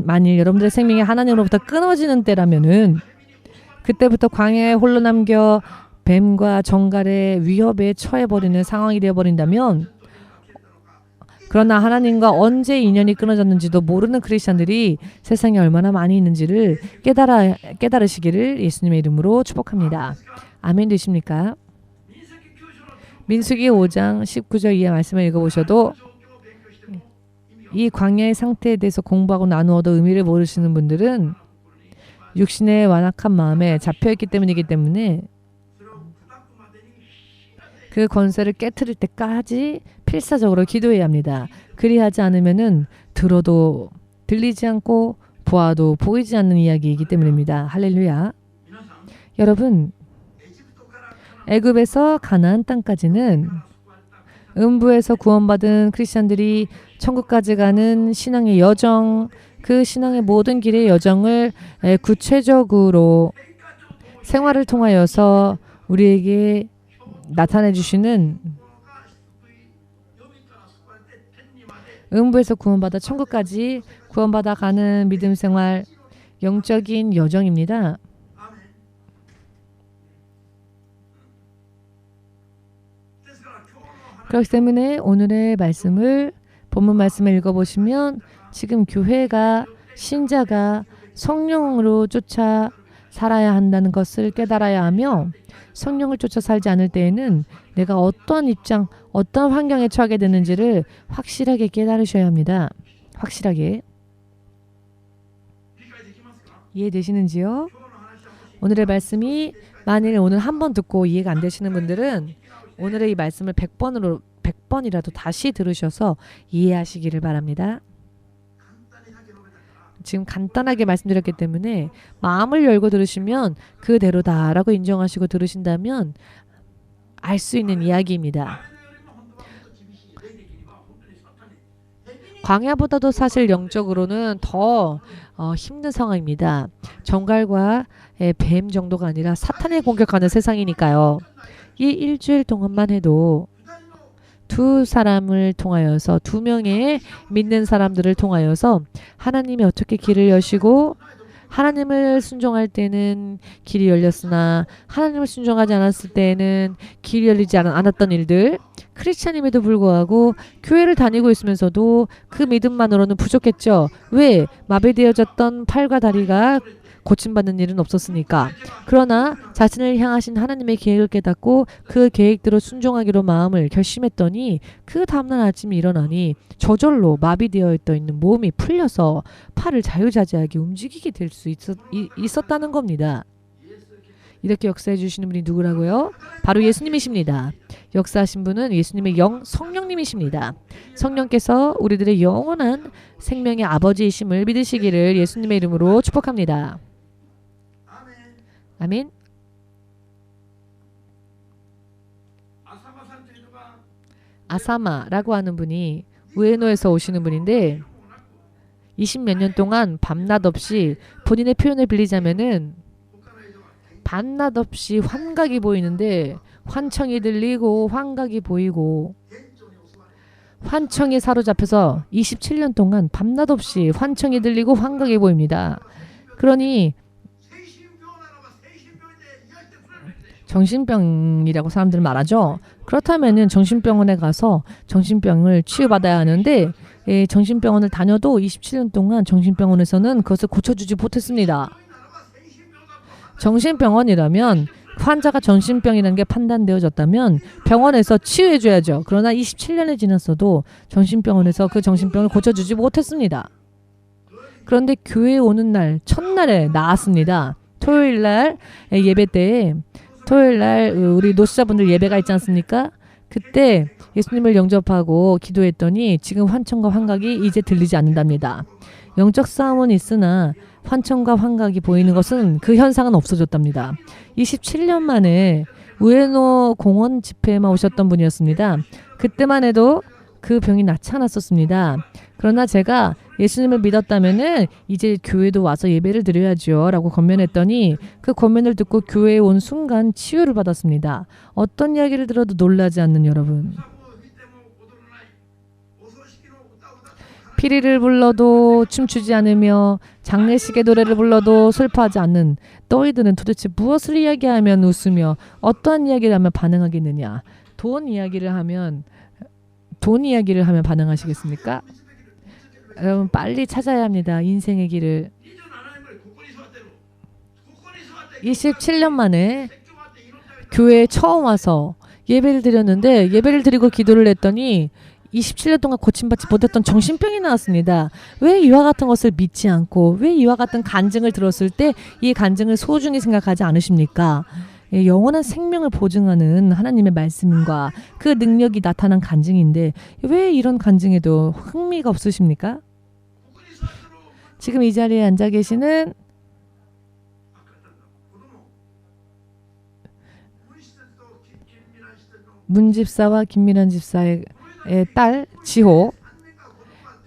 만일 여러분들의 생명이 하나님으로부터 끊어지는 때라면은 그때부터 광야에 홀로 남겨 뱀과 정갈의 위협에 처해버리는 상황이 되어버린다면 그러나 하나님과 언제 인연이 끊어졌는지도 모르는 크리스찬들이 세상에 얼마나 많이 있는지를 깨달으시기를 예수님의 이름으로 축복합니다. 아멘 되십니까? 민수기 5장 19절 이하 말씀을 읽어보셔도 이 광야의 상태에 대해서 공부하고 나누어도 의미를 모르시는 분들은 육신의 완악한 마음에 잡혀있기 때문이기 때문에 그 권세를 깨트릴 때까지 필사적으로 기도해야 합니다. 그리하지 않으면은 들어도 들리지 않고 보아도 보이지 않는 이야기이기 때문입니다. 할렐루야. 여러분, 애굽에서 가나안 땅까지는 음부에서 구원받은 크리스찬들이 천국까지 가는 신앙의 여정, 그 신앙의 모든 길의 여정을 구체적으로 생활을 통하여서 우리에게 나타내 주시는 음부에서 구원받아 천국까지 구원받아 가는 믿음 생활, 영적인 여정입니다. 그렇기 때문에 오늘의 말씀을 본문 말씀을 읽어보시면 지금 교회가 신자가 성령으로 쫓아 살아야 한다는 것을 깨달아야 하며 성령을 쫓아 살지 않을 때에는 내가 어떠한 입장, 어떠한 환경에 처하게 되는지를 확실하게 깨달으셔야 합니다. 확실하게. 이해되시는지요? 오늘의 말씀이 만일 오늘 한 번 듣고 이해가 안 되시는 분들은 오늘의 이 말씀을 100번이라도 다시 들으셔서 이해하시기를 바랍니다. 지금 간단하게 말씀드렸기 때문에 마음을 열고 들으시면 그대로다라고 인정하시고 들으신다면 알 수 있는 이야기입니다. 광야보다도 사실 영적으로는 더 힘든 상황입니다. 정갈과 뱀 정도가 아니라 사탄에 공격하는 세상이니까요. 이 일주일 동안만 해도 두 사람을 통하여서 두 명의 믿는 사람들을 통하여서 하나님이 어떻게 길을 여시고 하나님을 순종할 때는 길이 열렸으나 하나님을 순종하지 않았을 때는 길이 열리지 않았던 일들, 크리스찬임에도 불구하고 교회를 다니고 있으면서도 그 믿음만으로는 부족했죠. 왜? 마비되어졌던 팔과 다리가 고침받는 일은 없었으니까. 그러나 자신을 향하신 하나님의 계획을 깨닫고 그 계획대로 순종하기로 마음을 결심했더니 그 다음날 아침에 일어나니 저절로 마비되어 있는 몸이 풀려서 팔을 자유자재하게 움직이게 될 수 있었다는 겁니다. 이렇게 역사해 주시는 분이 누구라고요? 바로 예수님이십니다. 역사하신 분은 예수님의 성령님이십니다. 성령께서 우리들의 영원한 생명의 아버지이심을 믿으시기를 예수님의 이름으로 축복합니다. 아멘. 아사마라고 하는 분이 우에노에서 오시는 분인데 20몇 년 동안 밤낮 없이 본인의 표현을 빌리자면은 밤낮 없이 환각이 보이는데 환청이 들리고 환각이 보이고 환청에 사로잡혀서 27년 동안 밤낮 없이 환청이 들리고 환각이 보입니다. 그러니 정신병이라고 사람들은 말하죠. 그렇다면은 정신병원에 가서 정신병을 치유받아야 하는데 정신병원을 다녀도 27년 동안 정신병원에서는 그것을 고쳐주지 못했습니다. 정신병원이라면 환자가 정신병이라는 게 판단되어졌다면 병원에서 치유해줘야죠. 그러나 27년이 지났어도 정신병원에서 그 정신병을 고쳐주지 못했습니다. 그런데 교회에 오는 날 첫날에 나았습니다. 토요일날 예배 때에 토요일날 우리 노숙자분들 예배가 있지 않습니까? 그때 예수님을 영접하고 기도했더니 지금 환청과 환각이 이제 들리지 않는답니다. 영적 싸움은 있으나 환청과 환각이 보이는 것은 그 현상은 없어졌답니다. 27년 만에 우에노 공원 집회에만 오셨던 분이었습니다. 그때만 해도 그 병이 낫지 않았었습니다. 그러나 제가 예수님을 믿었다면은 이제 교회도 와서 예배를 드려야죠 라고 권면했더니 그 권면을 듣고 교회에 온 순간 치유를 받았습니다. 어떤 이야기를 들어도 놀라지 않는 여러분. 피리를 불러도 춤추지 않으며 장례식의 노래를 불러도 슬퍼하지 않는 너희들은 도대체 무엇을 이야기하면 웃으며 어떠한 이야기를 하면 반응하겠느냐. 돈 이야기를 하면 반응하시겠습니까? 여러분 빨리 찾아야 합니다. 인생의 길을. 27년 만에 교회에 처음 와서 예배를 드렸는데 예배를 드리고 기도를 했더니 27년 동안 고침받지 못했던 정신병이 나왔습니다. 왜 이와 같은 것을 믿지 않고 왜 이와 같은 간증을 들었을 때 이 간증을 소중히 생각하지 않으십니까? 영원한 생명을 보증하는 하나님의 말씀과 그 능력이 나타난 간증인데 왜 이런 간증에도 흥미가 없으십니까? 지금 이 자리에 앉아 계시는 문 집사와 김미란 집사의 딸 지호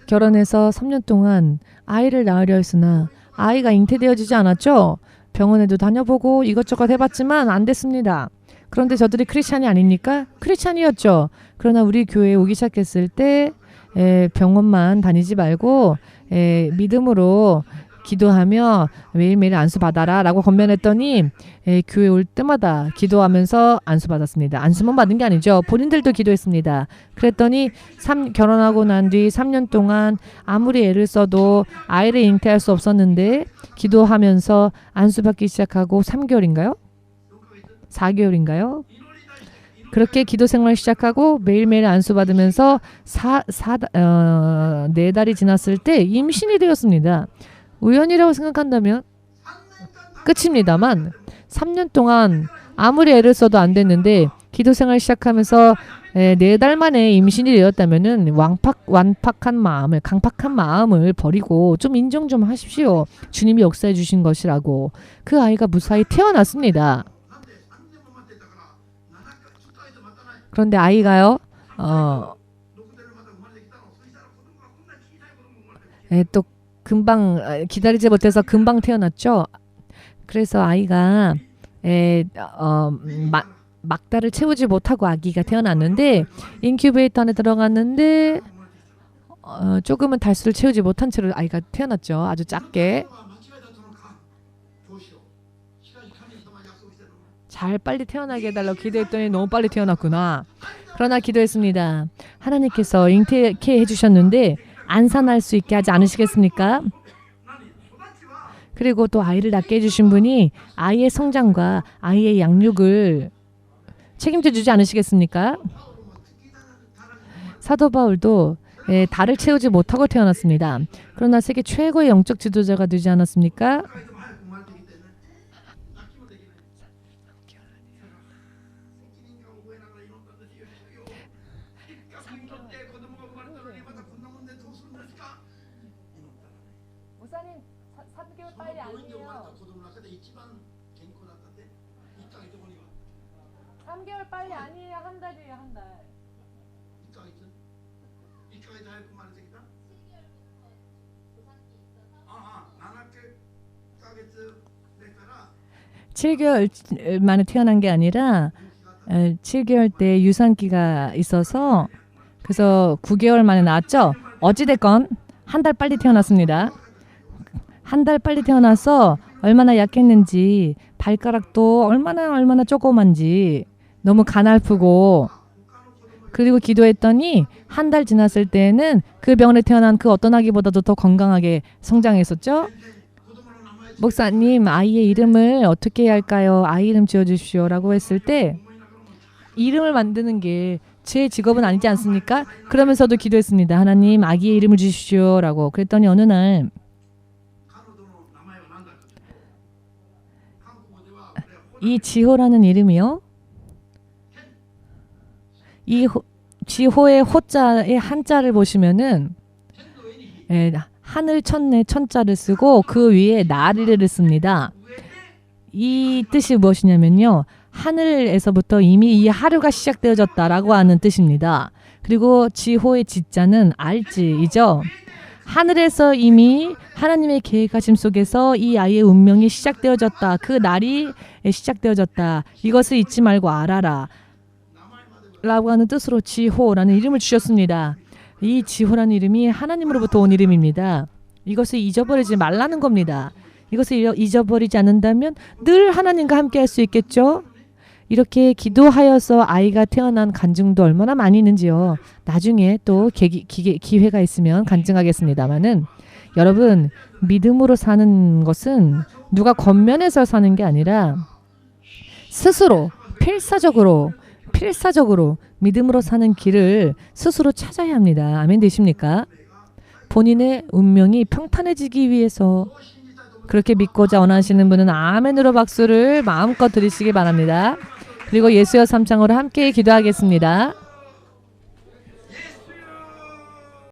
결혼해서 3년 동안 아이를 낳으려 했으나 아이가 잉태되어지지 않았죠. 병원에도 다녀보고 이것저것 해봤지만 안 됐습니다. 그런데 저들이 크리스찬이 아닙니까? 크리스찬이었죠. 그러나 우리 교회에 오기 시작했을 때 병원만 다니지 말고 믿음으로 기도하며 매일매일 안수받아라 라고 권면했더니 교회 올 때마다 기도하면서 안수받았습니다. 안수만 받은 게 아니죠. 본인들도 기도했습니다. 그랬더니 결혼하고 난 뒤 3년 동안 아무리 애를 써도 아이를 잉태할 수 없었는데 기도하면서 안수받기 시작하고 3개월인가요? 4개월인가요? 그렇게 기도 생활 시작하고 매일매일 안수받으면서 4달이 지났을 때 임신이 되었습니다. 우연이라고 생각한다면 끝입니다만 3년 동안 아무리 애를 써도 안 됐는데 기도 생활 시작하면서 4달 만에 임신이 되었다면은 강팍한 마음을 버리고 좀 인정 좀 하십시오. 주님이 역사해 주신 것이라고. 그 아이가 무사히 태어났습니다. 그런데 아이가요. 또 금방 기다리지 못해서 금방 태어났죠. 그래서 아이가 막달을 채우지 못하고 아기가 태어났는데 인큐베이터 안에 들어갔는데 조금은 달수를 채우지 못한 채로 아이가 태어났죠. 아주 작게. 잘 빨리 태어나게 해달라고 기도했더니 너무 빨리 태어났구나. 그러나 기도했습니다. 하나님께서 잉태케 해주셨는데 안산할 수 있게 하지 않으시겠습니까? 그리고 또 아이를 낳게 해주신 분이 아이의 성장과 아이의 양육을 책임져 주지 않으시겠습니까? 사도 바울도 달을 채우지 못하고 태어났습니다. 그러나 세계 최고의 영적 지도자가 되지 않았습니까? 3개월 빨리 아니에요. 한 달이에요. 한 달. 7개월 만에 태어난 게 아니라 7개월 때 유산기가 있어서 그래서 9개월 만에 낳았죠. 어찌됐건 한 달 빨리 태어났습니다. 한 달 빨리 태어나서 얼마나 약했는지 발가락도 얼마나 조그만지 너무 가냘프고 그리고 기도했더니 한 달 지났을 때는 그 병원에 태어난 그 어떤 아기보다도 더 건강하게 성장했었죠. 목사님 아이의 이름을 어떻게 해야 할까요? 아이 이름 지어주십시오 라고 했을 때 이름을 만드는 게 제 직업은 아니지 않습니까? 그러면서도 기도했습니다. 하나님 아기의 이름을 주십시오 라고. 그랬더니 어느 날 이 지호라는 이름이요. 이 지호의 호자의 한자를 보시면은 하늘 천내 천자를 쓰고 그 위에 나리를 씁니다. 이 뜻이 무엇이냐면요. 하늘에서부터 이미 이 하루가 시작되어졌다라고 하는 뜻입니다. 그리고 지호의 지자는 알지이죠. 하늘에서 이미 하나님의 계획하심 속에서 이 아이의 운명이 시작되어졌다. 그 날이 시작되어졌다. 이것을 잊지 말고 알아라. 라고 하는 뜻으로 지호라는 이름을 주셨습니다. 이 지호라는 이름이 하나님으로부터 온 이름입니다. 이것을 잊어버리지 말라는 겁니다. 이것을 잊어버리지 않는다면 늘 하나님과 함께 할 수 있겠죠. 이렇게 기도하여서 아이가 태어난 간증도 얼마나 많이 있는지요. 나중에 또 기회가 있으면 간증하겠습니다마는 여러분 믿음으로 사는 것은 누가 겉면에서 사는 게 아니라 스스로 필사적으로 믿음으로 사는 길을 스스로 찾아야 합니다. 아멘 되십니까? 본인의 운명이 평탄해지기 위해서 그렇게 믿고자 원하시는 분은 아멘으로 박수를 마음껏 드리시기 바랍니다. 그리고 예수여 삼창으로 함께 기도하겠습니다.